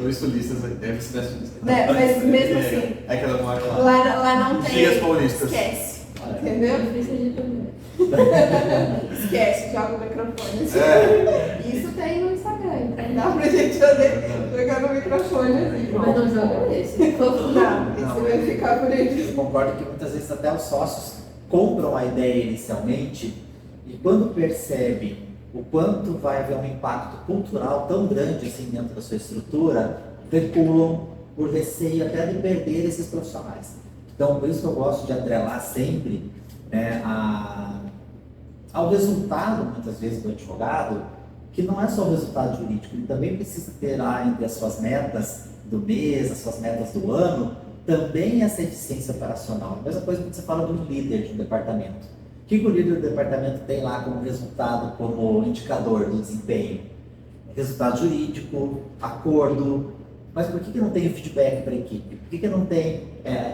os sulistas, deve ensinar sulistas. Né, mas mesmo assim, É aquela marca lá. lá não tem. Dias paulistas. Esquece. Entendeu? difícil de entender. Esquece, joga o microfone. Isso tem no Instagram, então dá pra gente jogar no microfone assim. Mas não joga esse. Não, isso vai ficar por aí. Eu concordo que muitas vezes até os sócios compram a ideia inicialmente e quando percebe o quanto vai haver um impacto cultural tão grande assim dentro da sua estrutura, recuam por receio até de perder esses profissionais. Então, por isso que eu gosto de atrelar sempre, né, ao resultado, muitas vezes, do advogado, que não é só o resultado jurídico, ele também precisa ter lá entre as suas metas do mês, as suas metas do ano, também essa eficiência operacional. A mesma coisa quando você fala de um líder de um departamento. O que o líder do departamento tem lá como resultado, como indicador do desempenho? Resultado jurídico, acordo. Mas por que não tem feedback para a equipe? Por que não tem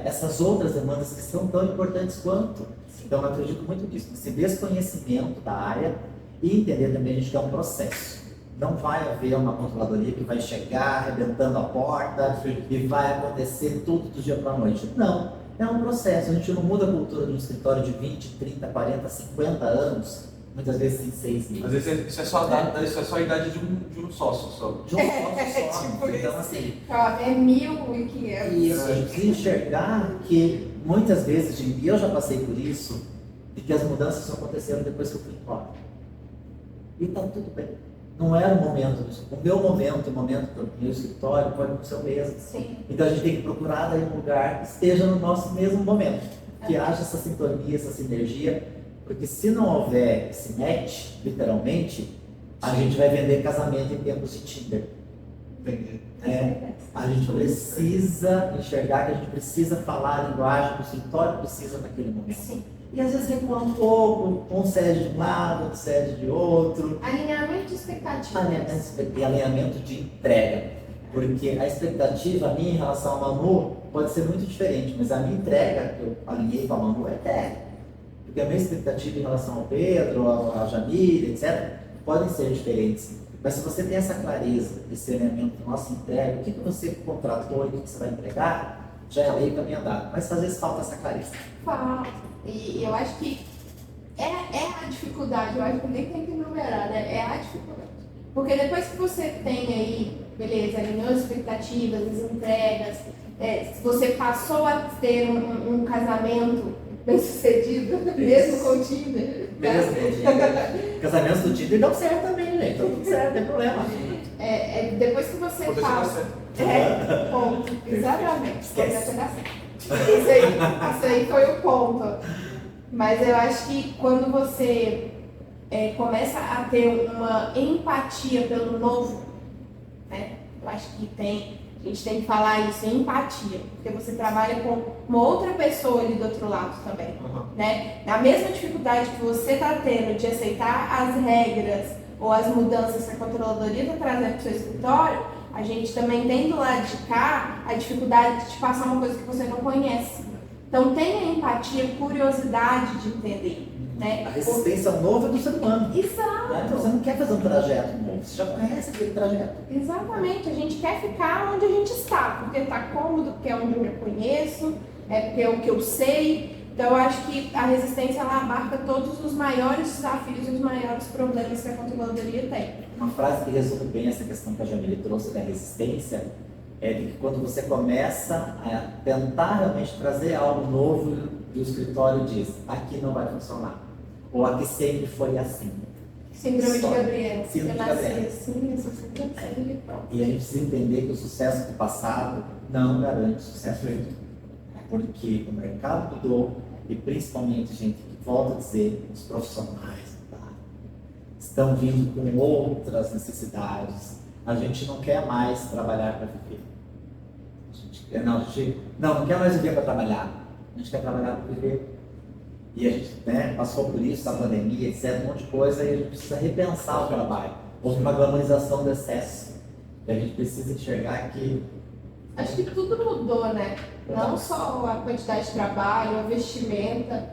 essas outras demandas que são tão importantes quanto? Então, eu acredito muito nisso, nesse desconhecimento da área e entender também a gente que é um processo. Não vai haver uma controladoria que vai chegar arrebentando a porta e vai acontecer tudo do dia para a noite. Não, é um processo. A gente não muda a cultura de um escritório de 20, 30, 40, 50 anos, muitas vezes em 6 meses. Às vezes isso é só a idade de um sócio só. De um sócio só. Tipo Então, isso. assim, É 1.500. isso, a gente precisa enxergar que muitas vezes, e eu já passei por isso, de que as mudanças só aconteceram depois que eu fui embora. E tá tudo bem. Não era o momento disso. O meu momento, o momento do meu escritório pode ser o mesmo. Sim. Então a gente tem que procurar daí um lugar que esteja no nosso mesmo momento. Que haja essa sintonia, essa sinergia. Porque se não houver esse match, literalmente, a gente vai vender casamento em tempos de Tinder. Entendi. A gente precisa enxergar que a gente precisa falar a linguagem que o escritório precisa naquele momento. Sim. E às vezes recuar um pouco, um cede de um lado, outro cede de outro. Alinhamento de expectativas. E alinhamento de entrega. Porque a expectativa minha em relação ao Manu pode ser muito diferente, mas a minha entrega que eu alinhei com a Manu é entrega. Porque a minha expectativa em relação ao Pedro, ao Jamir, etc., podem ser diferentes. Mas se você tem essa clareza, esse alinhamento da nossa entrega, o que você contratou e o que você vai entregar, já é meio caminho andado. Mas às vezes falta essa clareza. Falta. E eu acho que é a dificuldade, eu acho que nem tem que enumerar, né? É a dificuldade. Porque depois que você tem aí, beleza, alinhou as expectativas, as entregas, se você passou a ter um casamento bem sucedido, mesmo com o Tinder. Mesmo com o Tinder. Casamentos do Tinder dão certo também, gente. Tá tudo certo, não tem problema. Depois que você Pode passa. ser. Ponto. Exatamente. Esquece. Isso aí foi o ponto. Mas eu acho que quando você começa a ter uma empatia pelo novo, né? Eu acho que a gente tem que falar isso, empatia. Porque você trabalha com uma outra pessoa ali do outro lado também. Né? Na mesma dificuldade que você está tendo de aceitar as regras ou as mudanças que a controladoria está trazendo para o seu escritório, a gente também tem do lado de cá a dificuldade de te passar uma coisa que você não conhece. Então tenha empatia, curiosidade de entender. Né? A resistência ao novo é do ser humano. Exato. Né? Então, você não quer fazer um trajeto novo, você já conhece aquele trajeto. Exatamente, a gente quer ficar onde a gente está, porque está cômodo, porque é onde eu me conheço, porque é o que eu sei. Então eu acho que a resistência ela abarca todos os maiores desafios e os maiores problemas que a controladoria tem. Uma frase que resume bem essa questão que a Jamile trouxe da resistência é de que quando você começa a tentar realmente trazer algo novo e o escritório diz, aqui não vai funcionar, ou aqui sempre foi assim. Síndrome de Gabriel. Síndrome de Eu nasci Gabriel. assim, eu sou sempre assim e pronto. E a gente precisa entender que o sucesso do passado não garante o sucesso do futuro. Porque o mercado mudou e principalmente, gente, volto a dizer, os profissionais estão vindo com outras necessidades. A gente não quer mais trabalhar para viver. A gente não quer mais viver para trabalhar. A gente quer trabalhar para viver. E a gente passou por isso, a pandemia, etc., um monte de coisa, e a gente precisa repensar o trabalho. Houve uma glamorização do excesso. E a gente precisa enxergar que... Acho que tudo mudou, né? Não só a quantidade de trabalho, a vestimenta.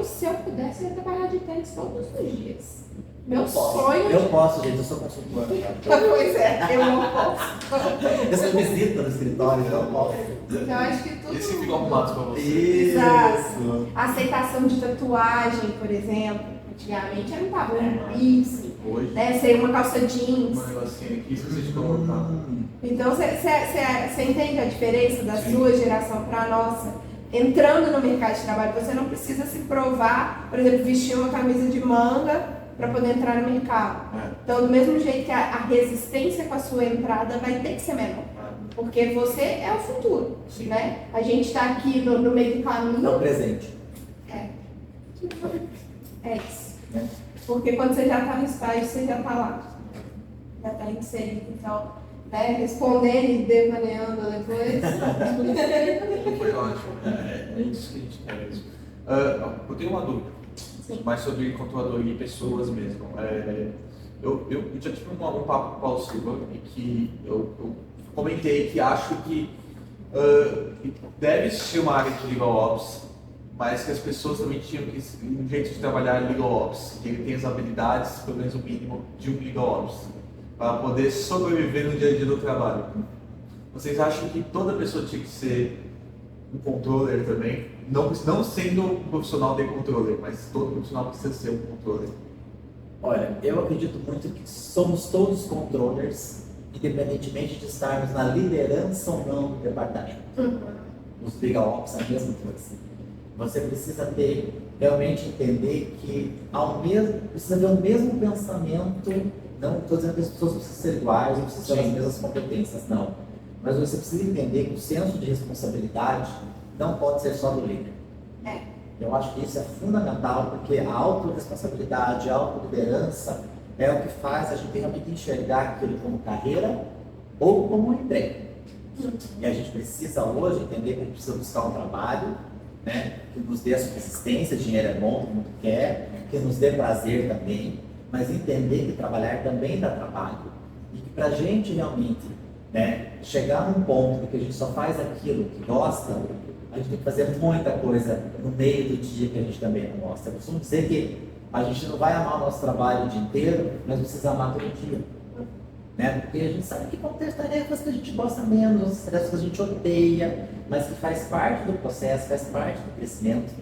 Se eu pudesse, eu ia trabalhar de tênis todos os dias. Meu sonho... Eu posso, gente, eu sou consultora. Pois é, eu não posso. Eu sou visita no escritório, eu não posso. Então, acho que tudo... Esse fica arrumado pra você. Isso. Exato. A aceitação de tatuagem, por exemplo, antigamente era um tabu, isso. Hoje, Né? Ser uma calça jeans. um negocinho aqui, se você te colocar. Então, você entende a diferença da Sim. sua geração para a nossa? entrando no mercado de trabalho. Você não precisa se provar, por exemplo, vestir uma camisa de manga para poder entrar no mercado. Então, do mesmo jeito que a resistência com a sua entrada vai ter que ser menor. Porque você é o futuro, né? A gente está aqui no meio do caminho. É o presente. É isso. Porque quando você já está no estágio, você já está lá. Já está inserido. Então, né, respondendo e devaneando depois. Foi ótimo. É isso que a gente quer mesmo. Eu tenho uma dúvida, mais sobre controladoria e pessoas mesmo. Eu já tive um papo com o Paulo Silva e que eu comentei que acho que deve ser uma área de Legal Ops, mas que as pessoas também tinham que um jeito de trabalhar Legal Ops, que ele tem as habilidades, pelo menos o mínimo, de um Legal Ops, para poder sobreviver no dia a dia do trabalho. Vocês acham que toda pessoa tinha que ser um controller também? Não sendo um profissional de controller, mas todo profissional precisa ser um controller. Olha, eu acredito muito que somos todos controllers, independentemente de estarmos na liderança ou não do departamento. Os Legal Ops, a mesma coisa. Você precisa realmente entender que precisa ter o mesmo pensamento. Não estou dizendo que as pessoas precisam ser iguais, não precisam ter as mesmas competências, não. Mas você precisa entender que o senso de responsabilidade não pode ser só do líder. Eu acho que isso é fundamental, porque a autorresponsabilidade, a autoliderança é o que faz a gente realmente enxergar aquilo como carreira ou como um emprego. E a gente precisa hoje entender que a gente precisa buscar um trabalho, né, que nos dê a subsistência, dinheiro é bom, todo mundo quer, que nos dê prazer também, mas entender que trabalhar também dá trabalho. E que para a gente realmente, né, chegar num ponto em que a gente só faz aquilo que gosta, a gente tem que fazer muita coisa no meio do dia que a gente também não gosta. Eu costumo dizer que a gente não vai amar o nosso trabalho o dia inteiro, mas precisa amar todo dia. Né? Porque a gente sabe que vão ter tarefas que a gente gosta menos, tarefas que a gente odeia, mas que faz parte do processo, faz parte do crescimento.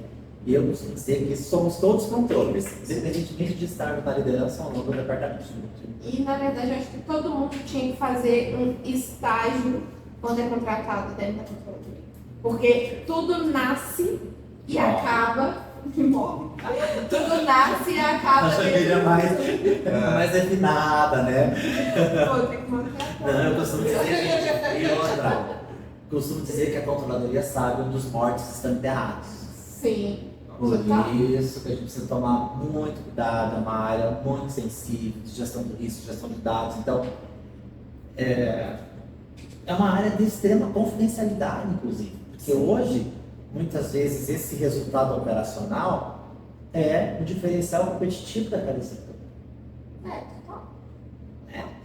E eu costumo dizer que somos todos controles, independentemente de estarmos na liderança ou não do departamento. E, na verdade, eu acho que todo mundo tinha que fazer um estágio quando é contratado dentro da controladoria. Porque tudo nasce e acaba e morre. Tudo nasce e acaba. A família mais refinada, né? Pô, tem que manter. Não, eu costumo dizer, gente, e outra, costumo dizer que a controladoria sabe onde os mortos estão enterrados. Sim. Por isso que a gente precisa tomar muito cuidado, é uma área muito sensível de gestão do risco, gestão de dados. Então, é uma área de extrema confidencialidade, inclusive. Porque hoje, muitas vezes, esse resultado operacional é o diferencial competitivo daquela setor. Total.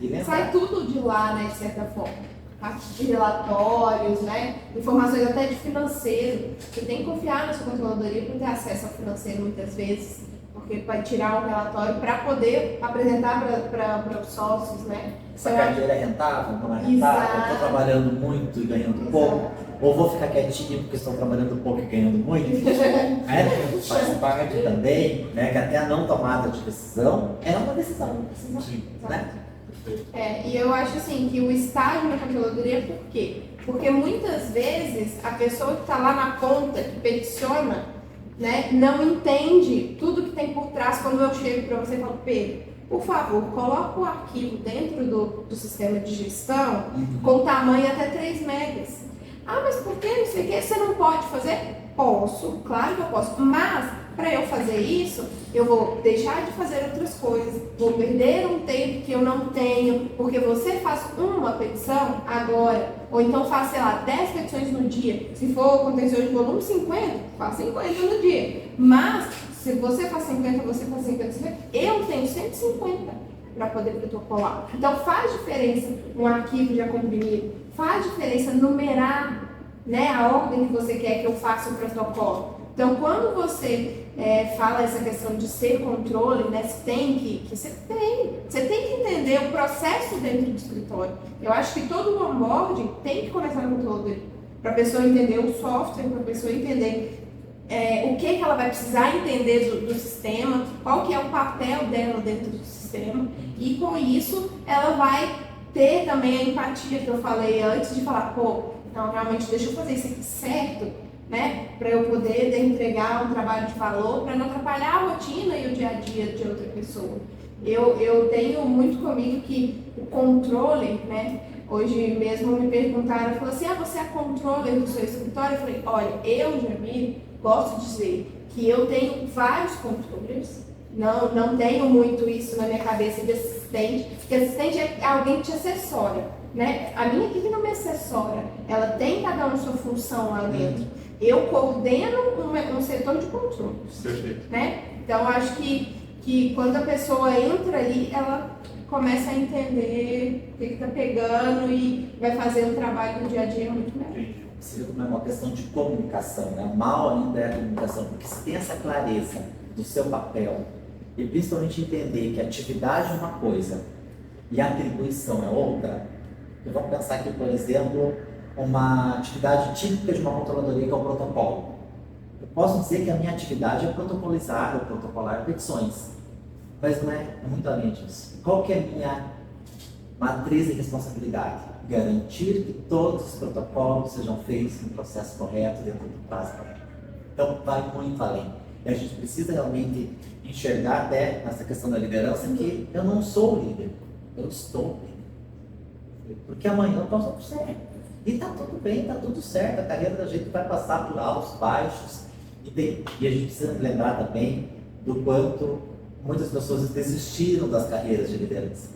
E Sai tudo de lá, né, de certa forma. Parte de relatórios, né, informações até de financeiro. Você tem que confiar na sua controladoria para ter acesso ao financeiro muitas vezes, porque vai tirar um relatório para poder apresentar para os sócios, né? Essa carteira é rentável, não é rentável? Eu estou trabalhando muito e ganhando pouco? Ou vou ficar quietinho porque estou trabalhando pouco e ganhando muito? Faz parte também, né, que até a não tomada de decisão é uma decisão. Sim. Né? E eu acho assim que o estágio na controladoria, por quê? Porque muitas vezes a pessoa que está lá na ponta, que peticiona, né, não entende tudo que tem por trás. Quando eu chego para você e falo, Pedro, por favor, coloca o arquivo dentro do sistema de gestão com tamanho até 3 megas. Ah, mas por que não sei o que? Você não pode fazer? Posso, claro que eu posso, mas para eu fazer isso, eu vou deixar de fazer outras coisas, vou perder um tempo que eu não tenho, porque você faz uma petição agora, ou então faz, sei lá, 10 petições no dia. Se for contencioso de volume 50, faz 50 no dia. Mas, se você faz 50, você faz 50, eu tenho 150 para poder protocolar. Então faz diferença um arquivo já comprimido, faz diferença numerar, né, a ordem que você quer que eu faça o protocolo. Então, quando você fala essa questão de ser controle, né, você tem que entender o processo dentro do escritório. Eu acho que todo o onboarding tem que começar no controle, para a pessoa entender o software, para a pessoa entender o que ela vai precisar entender do sistema, qual que é o papel dela dentro do sistema, e com isso ela vai ter também a empatia que eu falei antes de falar, pô, não, realmente deixa eu fazer isso aqui certo, né? Para eu poder entregar um trabalho de valor, para não atrapalhar a rotina e o dia a dia de outra pessoa. Eu tenho muito comigo que o controle, né? Hoje mesmo me perguntaram, falou assim, você é controller do seu escritório? Eu falei, olha, eu, Jamile, gosto de dizer que eu tenho vários controllers, não tenho muito isso na minha cabeça de assistente, porque assistente é alguém que te assessora, né? A minha equipe não me assessora, ela tem cada um sua função lá dentro. Eu coordeno um setor de controle, né? Então, acho que quando a pessoa entra ali, ela começa a entender o que está pegando e vai fazer um trabalho no dia a dia muito melhor. Isso é uma questão de comunicação, né? O mal ainda é a comunicação, porque se tem essa clareza do seu papel e principalmente entender que a atividade é uma coisa e a atribuição é outra, vamos pensar aqui, por exemplo, uma atividade típica de uma controladoria que é o protocolo. Eu posso dizer que a minha atividade é protocolizar ou protocolar petições, mas não é muito além disso. Qual que é a minha matriz de responsabilidade? Garantir que todos os protocolos sejam feitos no processo correto, dentro do prazo correto. Então, vai muito além. E a gente precisa realmente enxergar até nessa questão da liderança que eu não sou o líder, eu estou o líder. Porque amanhã eu posso ser. E está tudo bem, está tudo certo, a carreira da gente vai passar por altos, baixos. E a gente precisa lembrar também do quanto muitas pessoas desistiram das carreiras de liderança.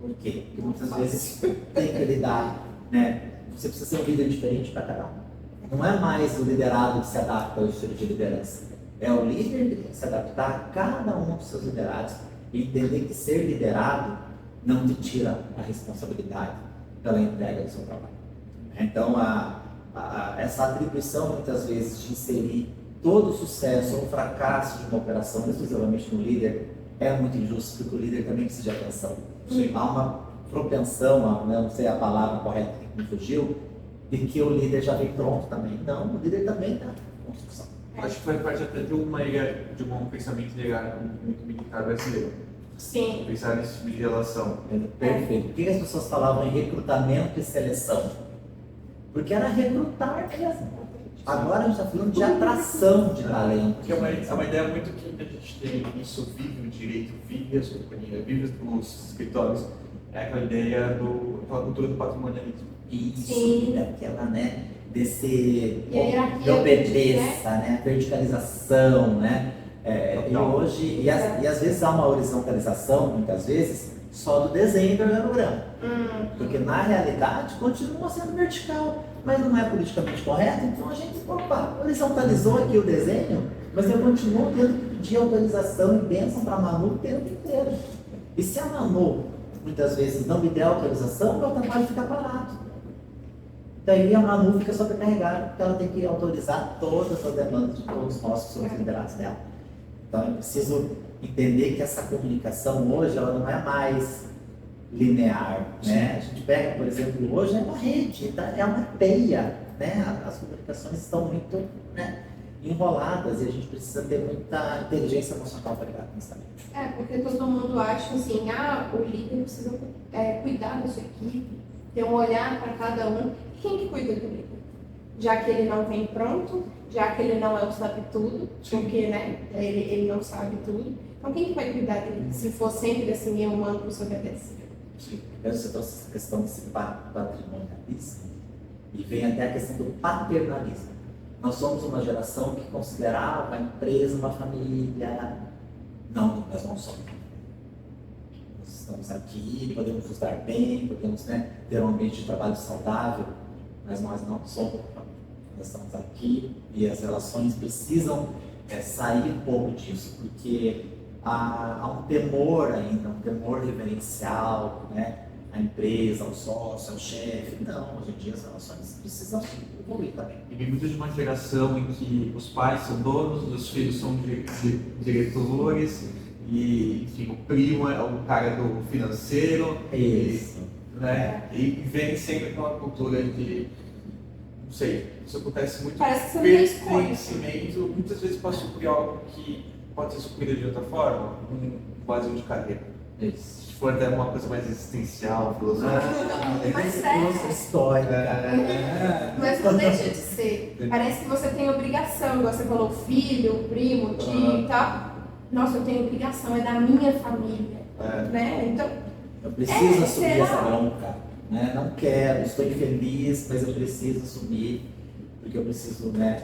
Por quê? Porque muitas vezes tem que lidar, né? Você precisa ser um líder diferente para cada um. Não é mais o liderado que se adapta ao estilo de liderança. É o líder que tem que se adaptar a cada um dos seus liderados e entender que ser liderado não te tira a responsabilidade pela entrega do seu trabalho. Então, essa atribuição, muitas vezes, de inserir todo o sucesso ou fracasso de uma operação exclusivamente no líder é muito injusto, porque o líder também precisa de atenção. Há uma propensão, não sei a palavra correta que me fugiu, de que o líder já vem pronto também. Não, o líder também está em construção. Acho que faz parte até de um pensamento ligado muito militar brasileiro. Sim. Pensar nesse tipo de relação. Perfeito. Por que as pessoas falavam em recrutamento e seleção? Porque era recrutar mesmo. Agora a gente está falando de atração de talento. Porque é uma ideia muito que a gente tem, isso vive o direito, vive as companhias, vive os escritórios, é aquela ideia daquela cultura do patrimonialismo. Isso, daquela, né, desse de obedeça, né, verticalização, né, e hoje, e às vezes há uma horizontalização, muitas vezes, só do desenho do organograma. Porque na realidade continua sendo vertical, mas não é politicamente correto, então a gente horizontalizou aqui o desenho, mas eu continuo tendo que pedir autorização e bênção para a Manu o tempo inteiro. E se a Manu, muitas vezes, não me der autorização, meu trabalho fica parado. Daí a Manu fica sobrecarregada, porque ela tem que autorizar todas as demandas de todos nós que somos liderados dela. Então eu preciso entender que essa comunicação hoje, ela não é mais linear, né? A gente pega, por exemplo, hoje é uma rede, é uma teia, né? As comunicações estão muito, né, enroladas e a gente precisa ter muita inteligência emocional para lidar com isso também. Porque todo mundo acha assim, o líder precisa cuidar da sua equipe, ter um olhar para cada um. Quem que cuida do líder? Já que ele não vem pronto, já que ele não é o sabe-tudo, porque, né, ele não sabe tudo. Então quem que vai cuidar dele? Se for sempre assim, eu mando, você obedece. Sim. Você trouxe essa questão desse patrimonialismo e vem até a questão do paternalismo. Nós somos uma geração que considerava a empresa uma família. Não, nós não somos. Nós estamos aqui, podemos nos dar bem, podemos, né, ter um ambiente de trabalho saudável, mas nós não somos uma família. Nós estamos aqui e as relações precisam sair um pouco disso, porque há um temor ainda, um temor reverencial, né? A empresa, ao sócio, ao chefe. Não, hoje em dia as relações precisam evoluir também. E vem muito de uma geração em que os pais são donos, os filhos são diretores, e enfim, o primo é o cara do financeiro. Isso. E vem sempre aquela cultura de, não sei, isso acontece muito. Parece que você não tem escolha. Muitas vezes passa por algo que pode ser suprido de outra forma, um vazio de carreira. Isso. Se for até uma coisa mais existencial, filosófica. Mas Nossa, história. Mas não deixa de ser. Parece que você tem obrigação, igual você falou, filho, primo, tio e tal. Nossa, eu tenho obrigação, é da minha família. Né? Então, Eu preciso assumir será? essa bronca. Né? Não quero, estou infeliz, mas eu preciso assumir, porque eu preciso, né?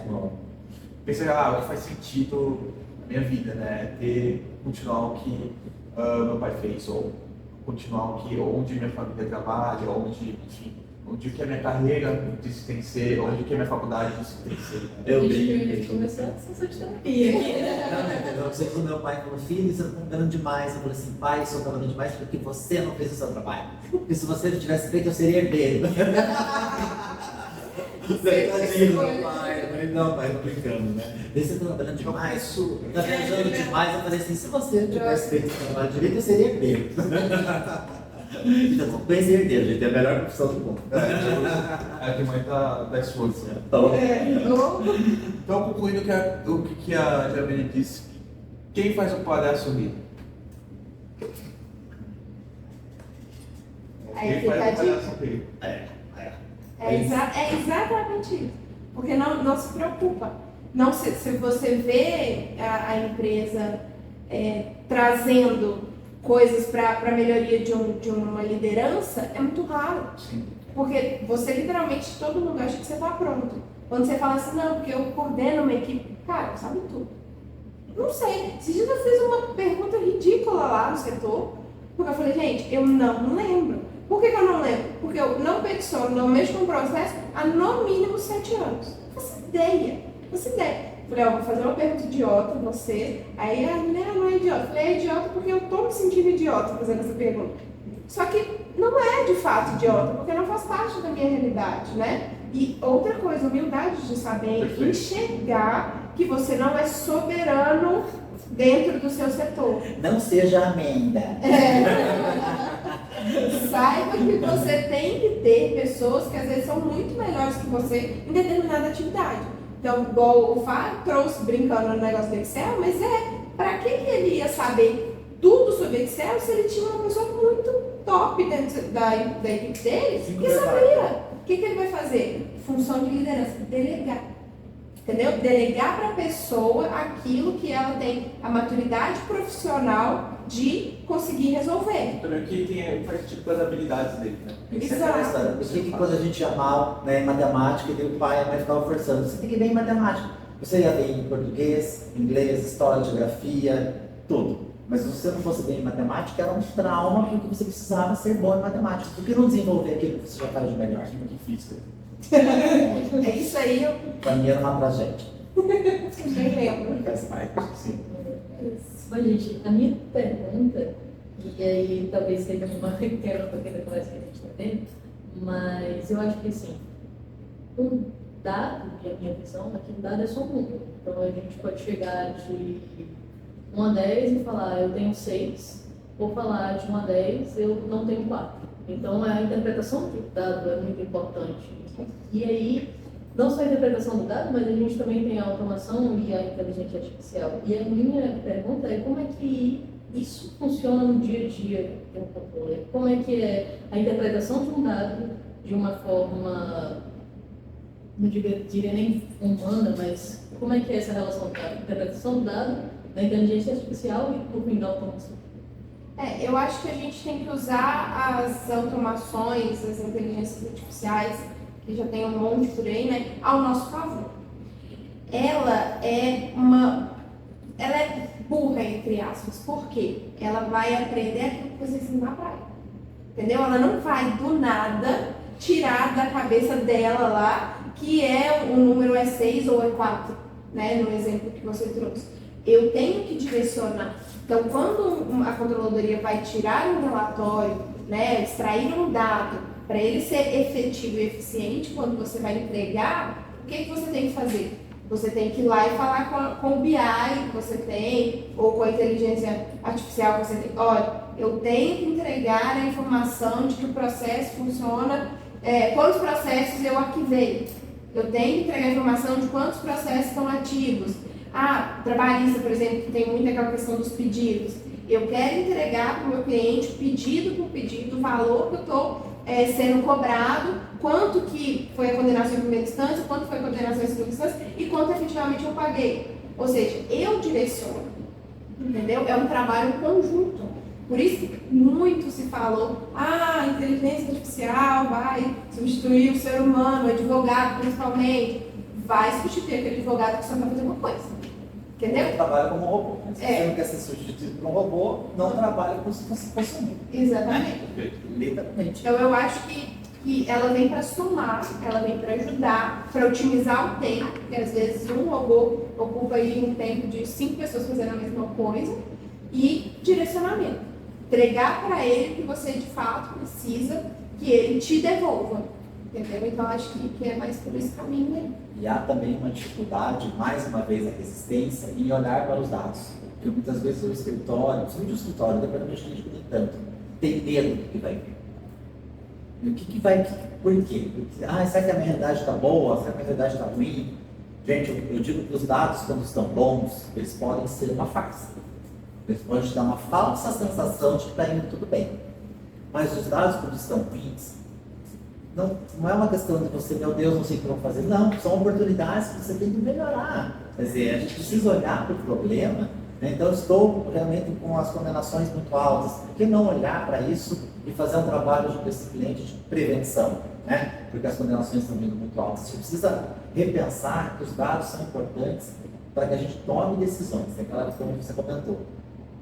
Pensei, o que faz sentido na minha vida, né? Continuar o que meu pai fez, ou continuar onde minha família trabalha, onde que a minha carreira disse que tem que ser, onde que a minha faculdade disse que tem que ser. Eu A brinco. gente começou a sessão de terapia aqui, né? Eu sei que o meu pai falou, filho, você está trabalhando demais. Eu falei assim, pai, eu estou trabalhando demais porque você não fez o seu trabalho. Porque se você não tivesse feito, eu seria herdeiro. Tadinho do meu pai. Eu falei, não, pai, tô brincando, né? Daí você tá trabalhando demais, tá viajando demais. Eu falei assim, se você tivesse feito o trabalho direito, eu seria herdeiro. Então, com esse herdeiro, gente, é a melhor profissão do mundo. É a que mais dá esforço. Então, Então, concluindo o que a Jamile disse, quem faz o palhaço rir? Aí Quem fica faz a o palhaço rir? é exatamente isso. Porque não se preocupa. Não se você vê a empresa trazendo coisas para a melhoria de uma liderança, é muito raro. Sim. Porque você literalmente, todo mundo acha que você está pronto. Quando você fala assim, não, porque eu coordeno uma equipe, cara, sabe tudo. Não sei. Esses dias eu fiz uma pergunta ridícula lá no setor, porque eu falei, gente, eu não lembro. Por que eu não lembro? Porque eu não peticiono, não mexo com o processo há no mínimo 7 anos. Não faço ideia. Falei, vou fazer uma pergunta idiota a você. Aí a mulher não é idiota. Falei, é idiota porque eu tô me sentindo idiota fazendo essa pergunta. Só que não é de fato idiota, porque não faz parte da minha realidade, né? E outra coisa, humildade de saber enxergar que você não é soberano dentro do seu setor. não seja amenda. Saiba que você tem que ter pessoas que às vezes são muito melhores que você em determinada atividade. Então, igual o Fábio trouxe brincando no negócio do Excel, mas para que ele ia saber tudo sobre Excel se ele tinha uma pessoa muito top dentro da equipe dele que sabia? O que ele vai fazer? Função de liderança, delegar. Entendeu? Delegar para a pessoa aquilo que ela tem a maturidade profissional de conseguir resolver. Também que faz sentido com as habilidades dele, né? Isso é aquela história. Por que quando a gente ia mal, né, em matemática, e o pai e a mãe ficavam forçando, você tem que ir bem em matemática. Você ia bem em português, inglês, história, geografia, tudo. Mas se você não fosse bem em matemática, era um trauma porque você precisava ser bom em matemática. Por que não desenvolver aquilo que você já faz de melhor? Muito física. É isso aí, eu Pra mim era uma tragédia. nem lembro. Faz parte. Sim. Mas, gente, a minha pergunta, e aí talvez seja uma quebra para aquela conversa que a gente está tendo, mas eu acho que assim, um dado, e a minha visão é que um dado é só um número. Então a gente pode chegar de 1 a 10 e falar eu tenho 6, ou falar de 1 a 10 eu não tenho 4. Então a interpretação do dado é muito importante. E aí, não só a interpretação do dado, mas a gente também tem a automação e a inteligência artificial. E a minha pergunta é como é que isso funciona no dia a dia de um controle? Como é que é a interpretação de um dado de uma forma, não diria nem humana, mas como é que é essa relação da interpretação do dado, da inteligência artificial e, por fim, da automação? Eu acho que a gente tem que usar as automações, as inteligências artificiais, que já tem um monte por aí, né, ao nosso favor. Ela é burra, entre aspas. Por quê? Ela vai aprender aquilo que você ensinar pra ela. Entendeu? Ela não vai, do nada, tirar da cabeça dela lá que o número é 6 ou é 4, né, no exemplo que você trouxe. Eu tenho que direcionar. Então, quando a controladoria vai tirar um relatório, né, extrair um dado, para ele ser efetivo e eficiente, quando você vai entregar, o que você tem que fazer? Você tem que ir lá e falar com o BI que você tem, ou com a inteligência artificial que você tem. Olha, eu tenho que entregar a informação de que o processo funciona, quantos processos eu arquivei. Eu tenho que entregar a informação de quantos processos estão ativos. Trabalhista, por exemplo, que tem muito aquela questão dos pedidos. Eu quero entregar para o meu cliente, pedido por pedido, o valor que eu estou sendo cobrado, quanto que foi a condenação em primeira instância, quanto foi a condenação em segunda instância e quanto efetivamente eu paguei. Ou seja, eu direciono, entendeu? É um trabalho conjunto. Por isso que muito se falou, a inteligência artificial vai substituir o ser humano, o advogado principalmente, vai substituir aquele advogado que só quer fazer uma coisa. Entendeu? Você trabalha como um robô. Mas se você não quer ser substituído por um robô, não trabalha como se fosse um. Exatamente. Literalmente. Então eu acho que ela vem para somar, ela vem para ajudar, para otimizar o tempo, porque às vezes um robô ocupa aí um tempo de 5 pessoas fazendo a mesma coisa, e direcionamento. Entregar para ele o que você de fato precisa, que ele te devolva. Entendeu? Então acho que é mais por esse caminho aí. E há também uma dificuldade, mais uma vez, a resistência em olhar para os dados. Porque muitas vezes o escritório, principalmente o escritório, independente de nem tanto, tem medo do que vai vir. E o que vai vir? Por quê? Porque, será que a minha realidade está boa? Será que a minha realidade está ruim? Gente, eu digo que os dados, quando estão bons, eles podem ser uma farsa. Eles podem te dar uma falsa sensação de que está indo tudo bem. Mas os dados, quando estão ruins, não é uma questão de você, meu Deus, não sei o que vou fazer. Não, são oportunidades que você tem que melhorar. Quer dizer, a gente precisa olhar para o problema, né? Então, eu estou realmente com as condenações muito altas. Por que não olhar para isso e fazer um trabalho com esse cliente de prevenção? Né? Porque as condenações estão vindo muito altas. A gente precisa repensar que os dados são importantes para que a gente tome decisões. É aquela como você comentou.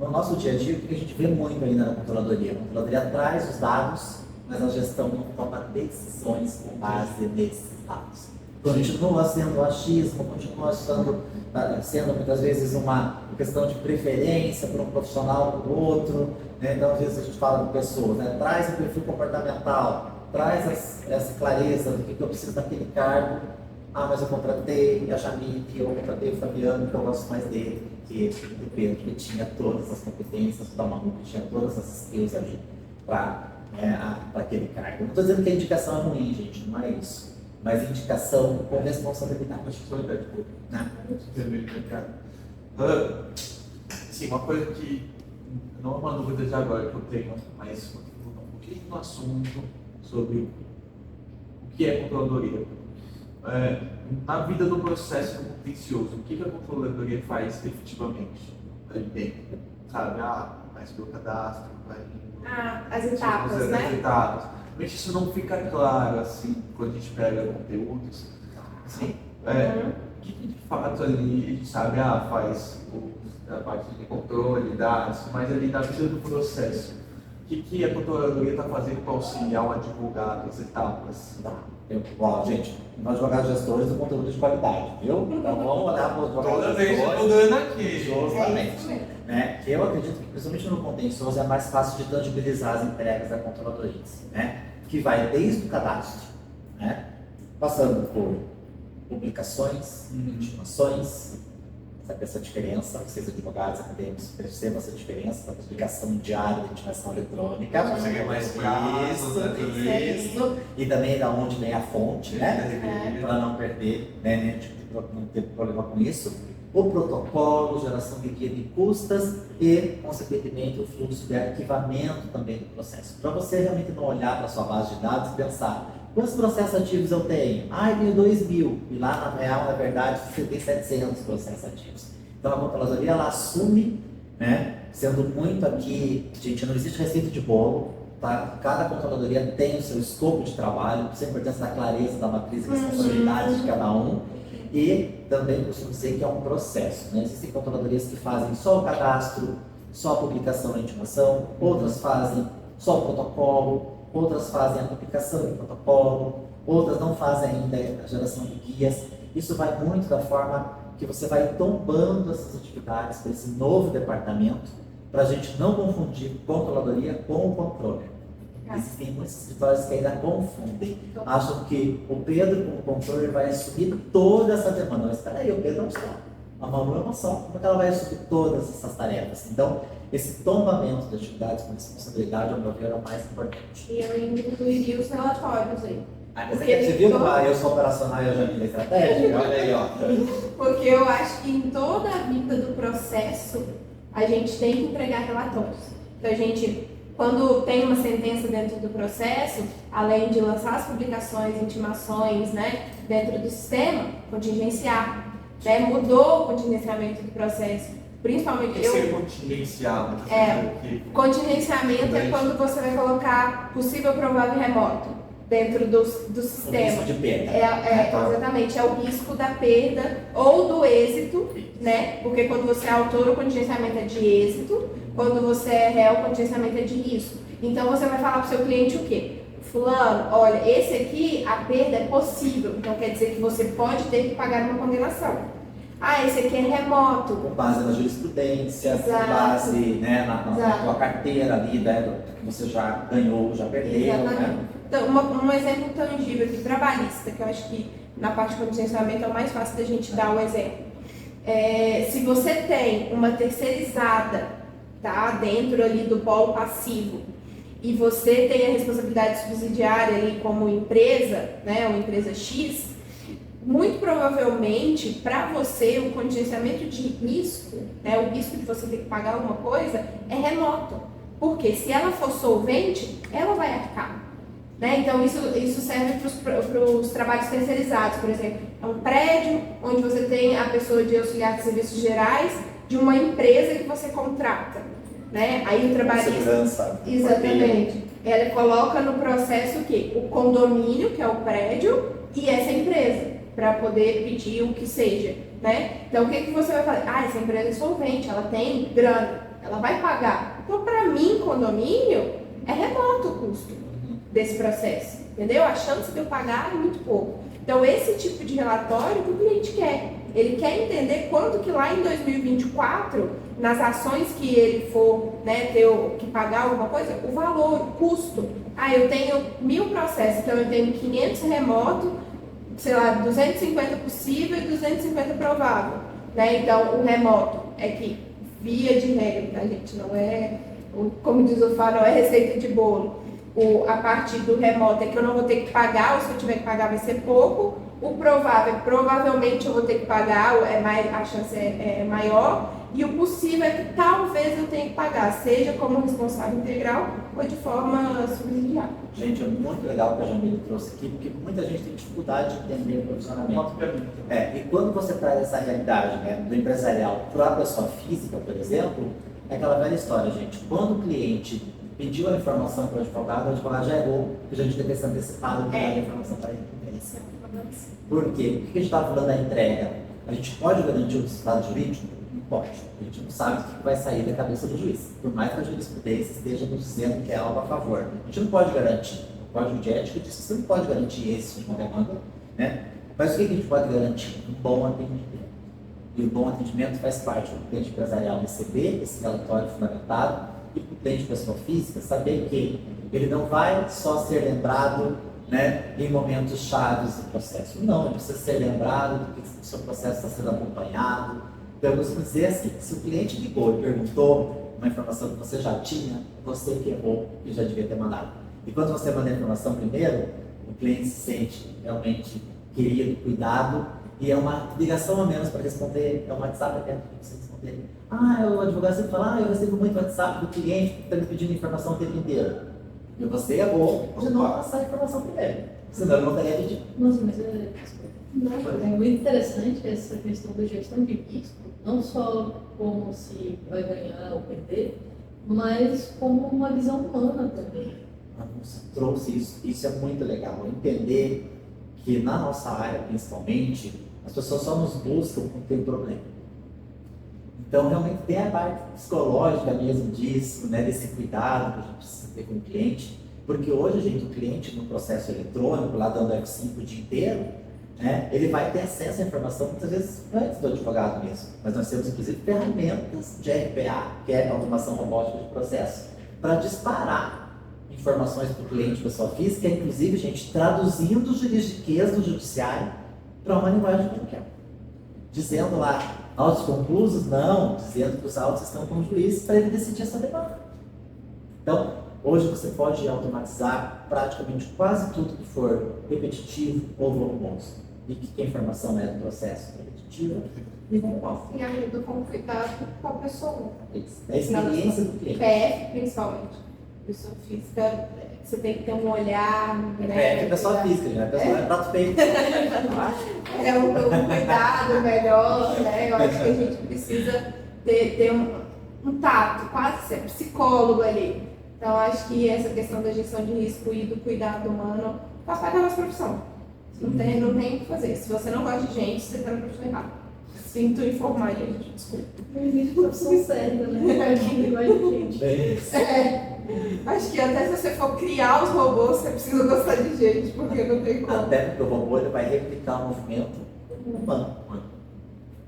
No nosso dia a dia, o que a gente vê muito ainda na controladoria? A controladoria traz os dados, mas a gestão não toma decisões com base nesses dados. Continua sendo achismo, continua sendo muitas vezes uma questão de preferência para um profissional ou para o outro. Né? Então, às vezes a gente fala com pessoas, né? Traz o perfil comportamental, traz essa clareza do que eu preciso daquele cargo. Mas eu contratei a Jamile, eu contratei o Fabiano, que eu gosto mais dele, que o Pedro, que tinha todas as competências, o Tamaru, que tinha todas as skills ali para aquele cargo. Não estou dizendo que a indicação é ruim, gente, não é isso. Mas indicação com responsabilidade. Responsabilidade pública, né? Sim, uma coisa que não é uma dúvida de agora que eu tenho, mas um pouquinho no assunto sobre o que é controladoria. Na vida do processo contencioso, o que a controladoria faz efetivamente ali dentro? Sabe? Mais pelo cadastro, vai as etapas, né? As etapas. Mas isso não fica claro, assim, quando a gente pega conteúdos. Assim, o que de fato ali a gente sabe, faz a parte de controle, dados, mas ali na vida do processo, o que a controladoria está fazendo para auxiliar o advogado, as etapas? Gente, nós advogados gestores do conteúdo de qualidade, viu? Então vamos olhar para os advogados Toda vez gestores. mudando aqui. Justamente. Né? Que eu acredito que, principalmente no contencioso, é mais fácil de tangibilizar as entregas da controladoria, né? Que vai desde o cadastro, né? Passando por publicações, intimações. Sabe essa diferença? Vocês, advogados acadêmicos, percebam essa diferença da publicação diária da intimação eletrônica. Você quer mais prazo, isso. E também da onde vem a fonte, né? Para não perder, né? Não ter problema com isso. O protocolo, geração de guia de custas e, consequentemente, o fluxo de arquivamento também do processo. Para você realmente não olhar para a sua base de dados e pensar, quantos processos ativos eu tenho? Eu tenho 2.000. E lá, na real, na verdade, você tem 700 processos ativos. Então, a controladoria, ela assume, né, sendo muito aqui, gente, não existe receita de bolo, tá? Cada controladoria tem o seu escopo de trabalho, a importância da clareza da matriz e responsabilidade de cada um. E também costumo dizer que é um processo, né? Existem controladorias que fazem só o cadastro, só a publicação da intimação, outras fazem só o protocolo, outras fazem a publicação do protocolo, outras não fazem ainda a geração de guias. Isso vai muito da forma que você vai tombando essas atividades para esse novo departamento, para a gente não confundir controladoria com o controle. Existem muitos escritórios que ainda confundem, acham que o Pedro, como controle, vai assumir toda essa demanda. Mas espera aí, o Pedro é um só, a Manu é uma só, como é que ela vai assumir todas essas tarefas? Então, esse tombamento de atividades com responsabilidade, ao meu ver, é o mais importante. E eu incluiria os relatórios aí. Você viu como eu sou operacional e eu já vi estratégia? Olha aí, ó. Porque eu acho que em toda a vida do processo, a gente tem que entregar relatórios. Então, a gente, quando tem uma sentença dentro do processo, além de lançar as publicações, intimações, né, dentro do sistema, contingenciar. Né, mudou o contingenciamento do processo. Principalmente Esse é contingenciado. Contingenciamento é quando você vai colocar possível, provável e remoto dentro do sistema. O risco de perda. Exatamente, é o risco da perda ou do êxito, né? Porque quando você é autor, o contingenciamento é de êxito, quando você é réu, o contingenciamento é de risco. Então você vai falar para o seu cliente o quê? Fulano, olha, esse aqui, a perda é possível, então quer dizer que você pode ter que pagar uma condenação. Ah, esse aqui é remoto. Com base na jurisprudência, Exato. com base, né, na tua carteira ali, né, que você já ganhou, já perdeu. Exatamente. Né? Então, um exemplo tangível aqui, trabalhista, que eu acho que na parte de contingenciamento é o mais fácil da gente dar o exemplo. Se você tem uma terceirizada, tá, dentro ali do polo passivo, e você tem a responsabilidade subsidiária ali como empresa, né, uma empresa X, muito provavelmente, para você, o contingenciamento de risco, né, o risco de você ter que pagar alguma coisa, é remoto. Porque se ela for solvente, ela vai arcar. Né? Então, isso serve para os trabalhos terceirizados, por exemplo. É um prédio onde você tem a pessoa de auxiliar de serviços gerais de uma empresa que você contrata. Né? Aí o trabalhista... Segurança. Exatamente. Ela coloca no processo o quê? O condomínio, que é o prédio, e essa empresa, para poder pedir o que seja, né? Então, o que você vai fazer? Ah, essa empresa é solvente, ela tem grana, ela vai pagar. Então, para mim, condomínio, é remoto o custo desse processo, entendeu? A chance de eu pagar é muito pouco. Então, esse tipo de relatório que o cliente quer. Ele quer entender quanto que lá em 2024, nas ações que ele for, né, ter que pagar alguma coisa, o valor, o custo. Ah, eu tenho 1.000 processos, então eu tenho 500 remoto, sei lá, 250 possível e 250 provável, né? Então, o remoto é que, via de regra, tá, gente? Não é, como diz o Fá, não é receita de bolo. A parte do remoto é que eu não vou ter que pagar, ou se eu tiver que pagar vai ser pouco. O provável, provavelmente eu vou ter que pagar, a chance é maior. E o possível é que talvez eu tenha que pagar, seja como responsável integral ou de forma subsidiária. Gente, é muito legal o que a Jamile trouxe aqui, porque muita gente tem dificuldade de entender o profissionamento. E quando você traz essa realidade, né, do empresarial para a pessoa física, por exemplo, é aquela velha história, gente. Quando o cliente pediu a informação para o advogado já errou, porque a gente deve ser antecipado de dar a informação para ele. Por quê? Por que a gente está falando da entrega? A gente pode garantir o resultado jurídico? Não pode. A gente não sabe o que vai sair da cabeça do juiz. Por mais que a jurisprudência esteja nos dizendo que é algo a favor. A gente não pode garantir. O Código de Ética diz que você não pode garantir esse tipo de demanda, né? Mas o que a gente pode garantir? Um bom atendimento. E o bom atendimento faz parte do cliente empresarial receber esse relatório fundamentado e para o cliente pessoa física saber que ele não vai só ser lembrado, né, em momentos chaves do processo. Não, ele precisa ser lembrado do que o seu processo está sendo acompanhado. Então, eu costumo dizer assim, se o cliente ligou e perguntou uma informação que você já tinha, você que errou e já devia ter mandado. E quando você manda a informação primeiro, o cliente se sente realmente querido, cuidado, e é uma ligação a menos para responder, é um WhatsApp aberto para você responder. O advogado sempre fala, eu recebo muito WhatsApp do cliente que está me pedindo informação o tempo inteiro. E você errou de não passar a informação primeiro, senão ele não estaria pedindo. Nossa, mas é muito interessante essa questão da gestão de risco, não só como se vai ganhar ou perder, mas como uma visão humana também. Você trouxe isso é muito legal, entender que na nossa área, principalmente, as pessoas só nos buscam quando tem problema. Então, realmente tem a parte psicológica mesmo disso, né, desse cuidado que a gente precisa ter com o cliente, porque hoje, gente, o cliente no processo eletrônico, lá dando F5 o dia inteiro, né, ele vai ter acesso à informação muitas vezes antes do advogado mesmo. Mas nós temos, inclusive, ferramentas de RPA, que é automação robótica de processo, para disparar informações para o cliente, pessoa física, inclusive, gente, traduzindo os juridiquês do judiciário para uma linguagem qualquer. Dizendo lá, autos conclusos? Não, dizendo que os autos estão com o juiz para ele decidir essa demanda. Então, hoje você pode automatizar praticamente quase tudo que for repetitivo ou volumoso. e que a informação é do processo repetitivo, E ajuda com o cuidado com a pessoa. é a experiência do cliente. PF, principalmente. Pessoa física, você tem que ter um olhar. É pessoa física, né? Pessoa é prato feito. É um cuidado melhor, né? Eu acho que a gente precisa ter um tato, quase ser psicólogo ali. Então, acho que essa questão da gestão de risco e do cuidado humano faz parte da nossa profissão. Não tem o que fazer. Se você não gosta de gente, você está na profissão errada. Sinto informar, gente, desculpa. Não existe profissão certa, né? Quem gosta de gente. Bem isso. Acho que até se você for criar os robôs, você precisa gostar de gente, porque não tem como. Até porque o robô ele vai replicar o movimento humano.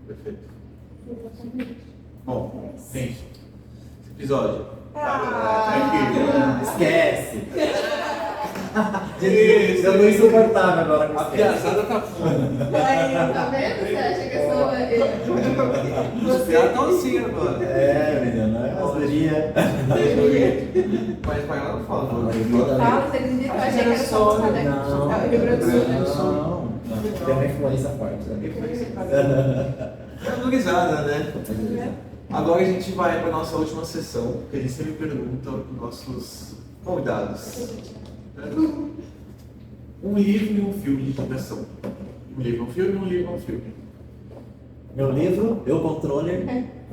Perfeito. Bom, gente, esse episódio. Esquece! Isso, Eu tô insuportável agora com A esquece. piazada tá fora. Aí, tá vendo? Você acha que eu sou. Os piadas estão assim agora. É, menina, é uma zoeirinha. Mas pai, ela não fala. Fala, você acredita? Eu achei que era só o Cadê? Não, É o Rio Grande do Sul, né? não. Tem uma influência forte também. É valorizada, né? Agora a gente vai para nossa última sessão, que a gente sempre pergunta para os nossos convidados. Um livro e um filme de diversão. Um livro, um filme, um livro, um filme. Meu livro, Eu Controller,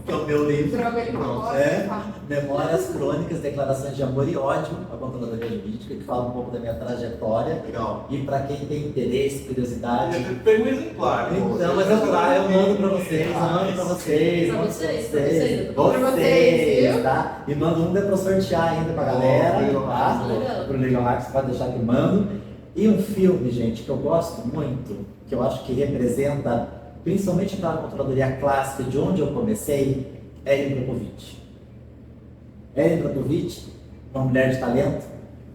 é o meu livro. Droga ele fora. É, Memórias Crônicas, Declarações de Amor e Ódio, a controladoria jurídica, que fala um pouco da minha trajetória. Legal. E para quem tem interesse, curiosidade. Pega um exemplar. Então, mas eu mando para vocês, eu mando para vocês. Pra mando vocês, pra pra Pra vocês, viu? tá? E mando um para sortear ainda pra galera, Legal. tá? Legal. Pro Legal Arts, pode deixar que mando. E um filme, gente, que eu gosto muito, que eu acho que representa, principalmente aquela controladoria clássica de onde eu comecei, é Erin Brockovich. Erin Brockovich, uma mulher de talento,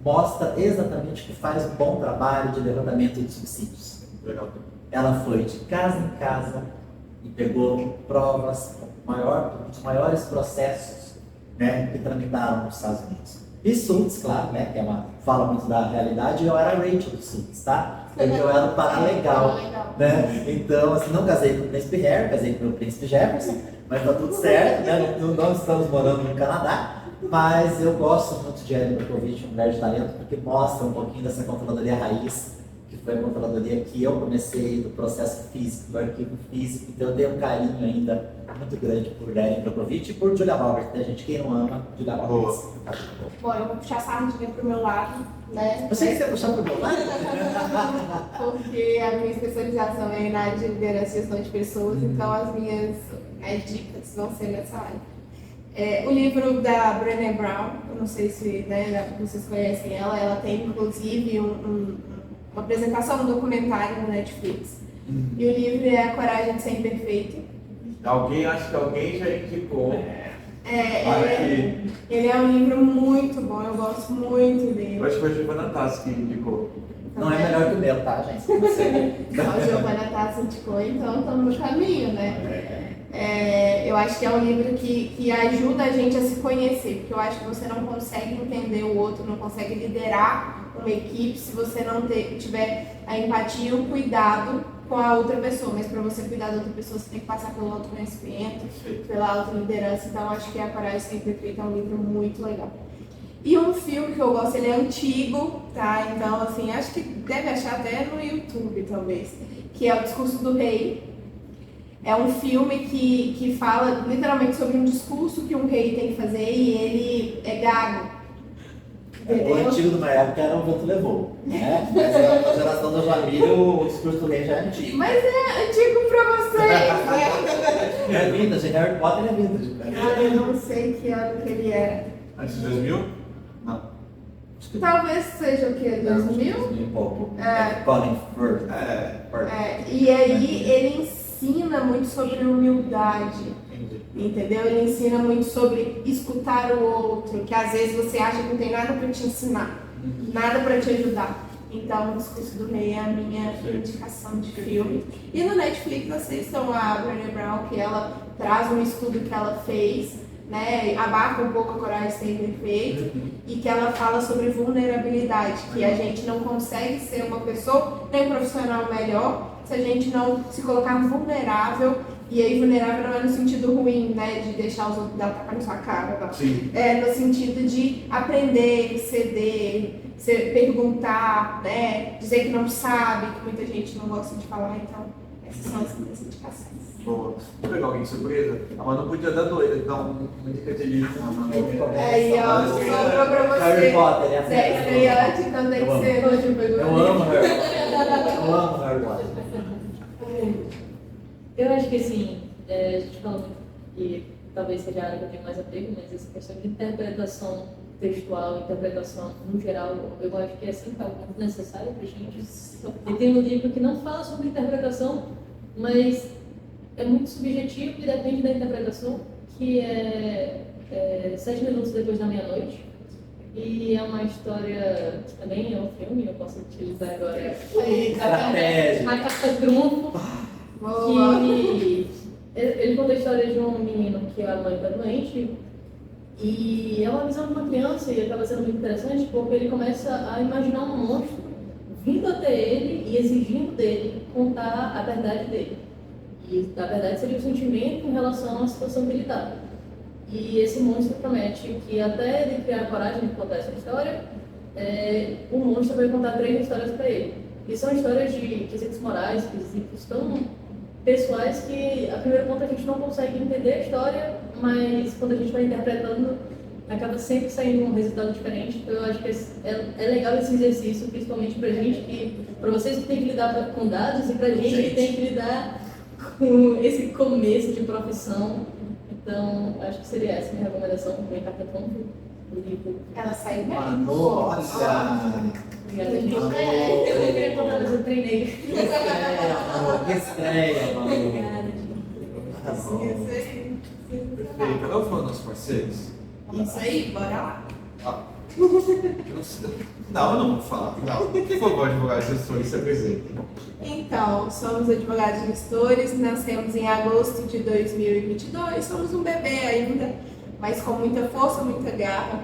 mostra exatamente que faz um bom trabalho de levantamento de subsídios. Legal. Ela foi de casa em casa e pegou provas, dos maiores processos, né, que tramitaram nos Estados Unidos. E Suits, claro, né, que fala muito da realidade, eu era a Rachel do Suits, tá? Porque eu era o paralegal, né? Então, assim, não casei com o Príncipe Harry, casei com o Príncipe Jefferson, mas tá tudo certo, né? Não estamos morando no Canadá, mas eu gosto muito de Erin Brockovich, Mulher de Talento, porque mostra um pouquinho dessa controladoria raiz, que foi a controladoria que eu comecei do processo físico, do arquivo físico, então eu tenho um carinho ainda muito grande por Erin Brockovich e por Julia Roberts, né, gente? Quem não ama Julia Roberts? Bom, eu vou puxar a sardinha pro meu lado, né? Eu sei que você ia puxar pro meu lado. Porque a minha especialização é na área de liderança e gestão de pessoas, então as minhas dicas vão ser nessa área. O livro da Brené Brown, eu não sei se vocês conhecem ela tem inclusive uma apresentação, um documentário no Netflix. E o livro é A Coragem de Ser Imperfeito. Acho que alguém já indicou. Ele é um livro muito bom, eu gosto muito dele. Eu acho que foi a Giovanna Tassi que indicou. Não é melhor que o meu, tá, gente? A Giovanna Tassi indicou, então estamos no caminho, né? Eu acho que é um livro que ajuda a gente a se conhecer, porque eu acho que você não consegue entender o outro, não consegue liderar uma equipe se você não tiver a empatia e o cuidado com a outra pessoa. Mas para você cuidar da outra pessoa, você tem que passar pelo autoconhecimento, pela autoliderança. Então, acho que A Coragem de Ser Imperfeito é um livro muito legal. E um filme que eu gosto, ele é antigo, tá? Então, assim, acho que deve achar até no YouTube, talvez, que é O Discurso do Rei. É um filme que fala literalmente sobre um discurso que um rei tem que fazer e ele é gago. O antigo de uma época era O Vento Levou, né? Mas a geração da Jamília, o discurso do rei já é antigo. Mas é antigo pra vocês, né? É vintage, Harry Potter é vintage. Eu não sei que ano que ele era. Antes de 2000? Não. Talvez seja o quê? 2000? 2000 e pouco. É. Colin Firth. E aí ele ensina muito sobre humildade. Entendeu? Ele ensina muito sobre escutar o outro, que às vezes você acha que não tem nada para te ensinar, nada para te ajudar. Então, O Discurso do Rei é a minha indicação de filme. E no Netflix assistam a Brené Brown, que ela traz um estudo que ela fez, né, abarca um pouco a coragem sem defeito, e que ela fala sobre vulnerabilidade, que a gente não consegue ser uma pessoa, nem um profissional melhor, se a gente não se colocar vulnerável. E aí vulnerável não é no sentido ruim, né, de deixar os outros dar tapa na sua cara, não. Sim. É no sentido de aprender, ceder, perguntar, né, dizer que não sabe, que muita gente não gosta de falar, então essas são as minhas indicações. Boa. Vou pegar alguém de surpresa? Ah, mas não podia dar doida, então uma dica de livro. Aí, ó, sobrou pra você. Harry Potter, é a Você é estreante, então tem que ser. Eu amo Harry Potter. Eu amo Harry Potter. Eu acho que assim, a gente falou muito que talvez seja a área que eu tenho mais apego, mas essa questão de interpretação textual, interpretação no geral, eu acho que é sempre algo muito necessário para a gente. E tem um livro que não fala sobre interpretação, mas é muito subjetivo e depende da interpretação, que é 7 minutos depois da meia-noite. E é uma história que também é um filme, eu posso utilizar agora a carta trunfo, que ele conta a história de um menino que a mãe está doente, e é uma visão de uma criança e acaba sendo muito interessante porque ele começa a imaginar um monstro vindo até ele e exigindo dele contar a verdade dele. E a verdade seria o sentimento em relação à situação que ele está. E esse monstro promete que até ele criar a coragem de contar essa história, o monstro vai contar 3 histórias para ele. E são histórias de quesitos morais, quesitos tão pessoais que a primeiro ponto a gente não consegue entender a história, mas quando a gente vai interpretando, acaba sempre saindo um resultado diferente. Então eu acho que é legal esse exercício, principalmente pra gente, para vocês que têm que lidar com dados e pra gente que tem que lidar com esse começo de profissão. Então, acho que seria essa a minha recomendação, com o livro. Ela saiu bem. Manu, olha! Obrigada, gente. Eu queria contar, mas eu treinei. Que estreia, Manu! Obrigada, gente. Arrasou. Perfeito. Agora falando dos parceiros. Isso aí, bora lá. Eu não sei. Não, eu não vou falar. Não. Por favor, advogado gestor, se apresente. Então, somos advogados gestores, nascemos em agosto de 2022, somos um bebê ainda, mas com muita força, muita garra,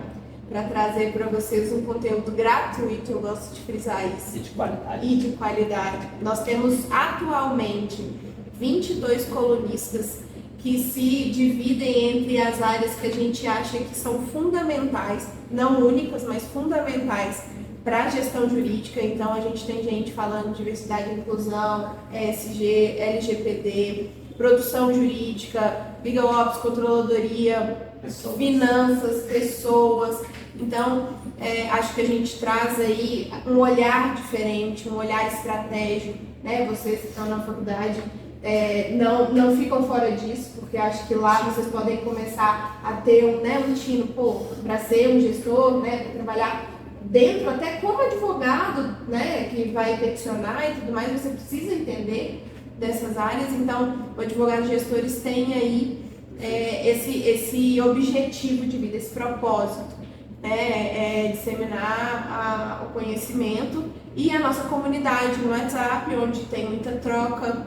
para trazer para vocês um conteúdo gratuito, eu gosto de frisar isso. E de qualidade. E de qualidade. Nós temos atualmente 22 colunistas que se dividem entre as áreas que a gente acha que são fundamentais, não únicas, mas fundamentais para a gestão jurídica. Então a gente tem gente falando diversidade e inclusão, ESG, LGPD, produção jurídica, legal ops, controladoria, finanças, pessoas. Então acho que a gente traz aí um olhar diferente, um olhar estratégico, né? Vocês que estão na faculdade não ficam fora disso, porque acho que lá vocês podem começar a ter um tino, para ser um gestor, né, para trabalhar dentro, até como advogado, né, que vai peticionar e tudo mais, você precisa entender dessas áreas. Então, o advogado gestores tem aí esse objetivo de vida, esse propósito, né, disseminar o conhecimento e a nossa comunidade no WhatsApp, onde tem muita troca.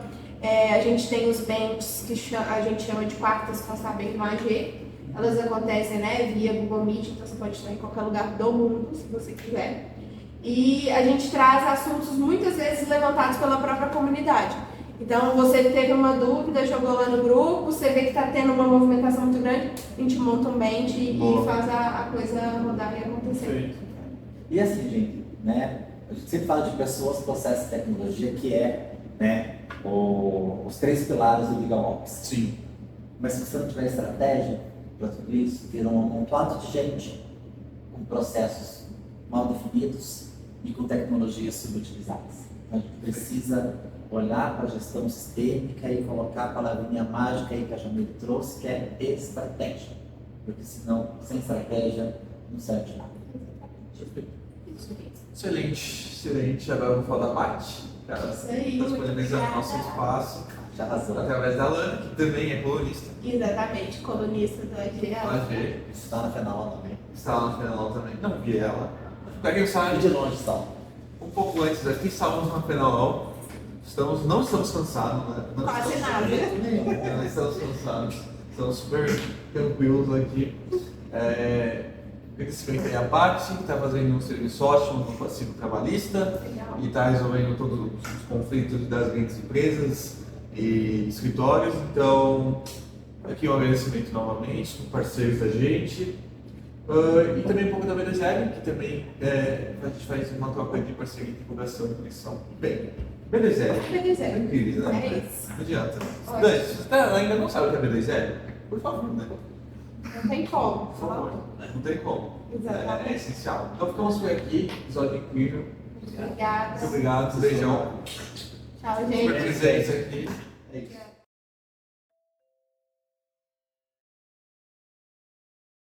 A gente tem os benches que a gente chama de quartas com saber no AG. Elas acontecem, né, via Google Meet, então você pode estar em qualquer lugar do mundo, se você quiser. E a gente traz assuntos muitas vezes levantados pela própria comunidade. Então, você teve uma dúvida, jogou lá no grupo, você vê que está tendo uma movimentação muito grande, a gente monta um bench e faz a coisa rodar e acontecer. Perfeito. E assim, gente, né? A gente sempre fala de pessoas, processos e tecnologia, que né, os 3 pilares do Legal Ops. Sim. Mas se você não tiver estratégia para tudo isso, vira um amontoado de gente com processos mal definidos e com tecnologias subutilizadas. Então, a gente precisa olhar para a gestão sistêmica e colocar a palavrinha mágica aí que a Jamile trouxe, que é estratégia. Porque senão, sem estratégia, não serve de nada. Excelente, excelente. Agora eu vou falar da Paty. Ela Isso aí. está disponibilizando o nosso espaço Já arrasou. através da Lana, que também é colunista. Exatamente, colunista do AG. AG. Está na final também. Está lá no final também. Não vi ela. Para quem E sabe, de longe só. um pouco antes aqui, estávamos na final. Não estamos cansados, né? Não Quase estamos- nada. Não estamos cansados. São super tranquilos aqui. Agradecimento aí a Paty, que está fazendo um serviço ótimo no passivo trabalhista e está resolvendo todos os conflitos das grandes empresas e escritórios. Então, aqui um agradecimento novamente com parceiros da gente. E também um pouco da BDZL, que também a gente faz uma troca de parceria de divulgação e conexão. Bem, BDZL. BDZL. Incrível, né? É isso. Não adianta. Ótimo. Estudante, se você ainda não sabe o que é BDZL, por favor, né? Não tem como. Por favor, não tem como. Exatamente. É essencial. Então ficamos por aqui, episódio incrível. Obrigada. Muito obrigado, beijão. Tchau, Por gente. presença aqui. É isso. Obrigada.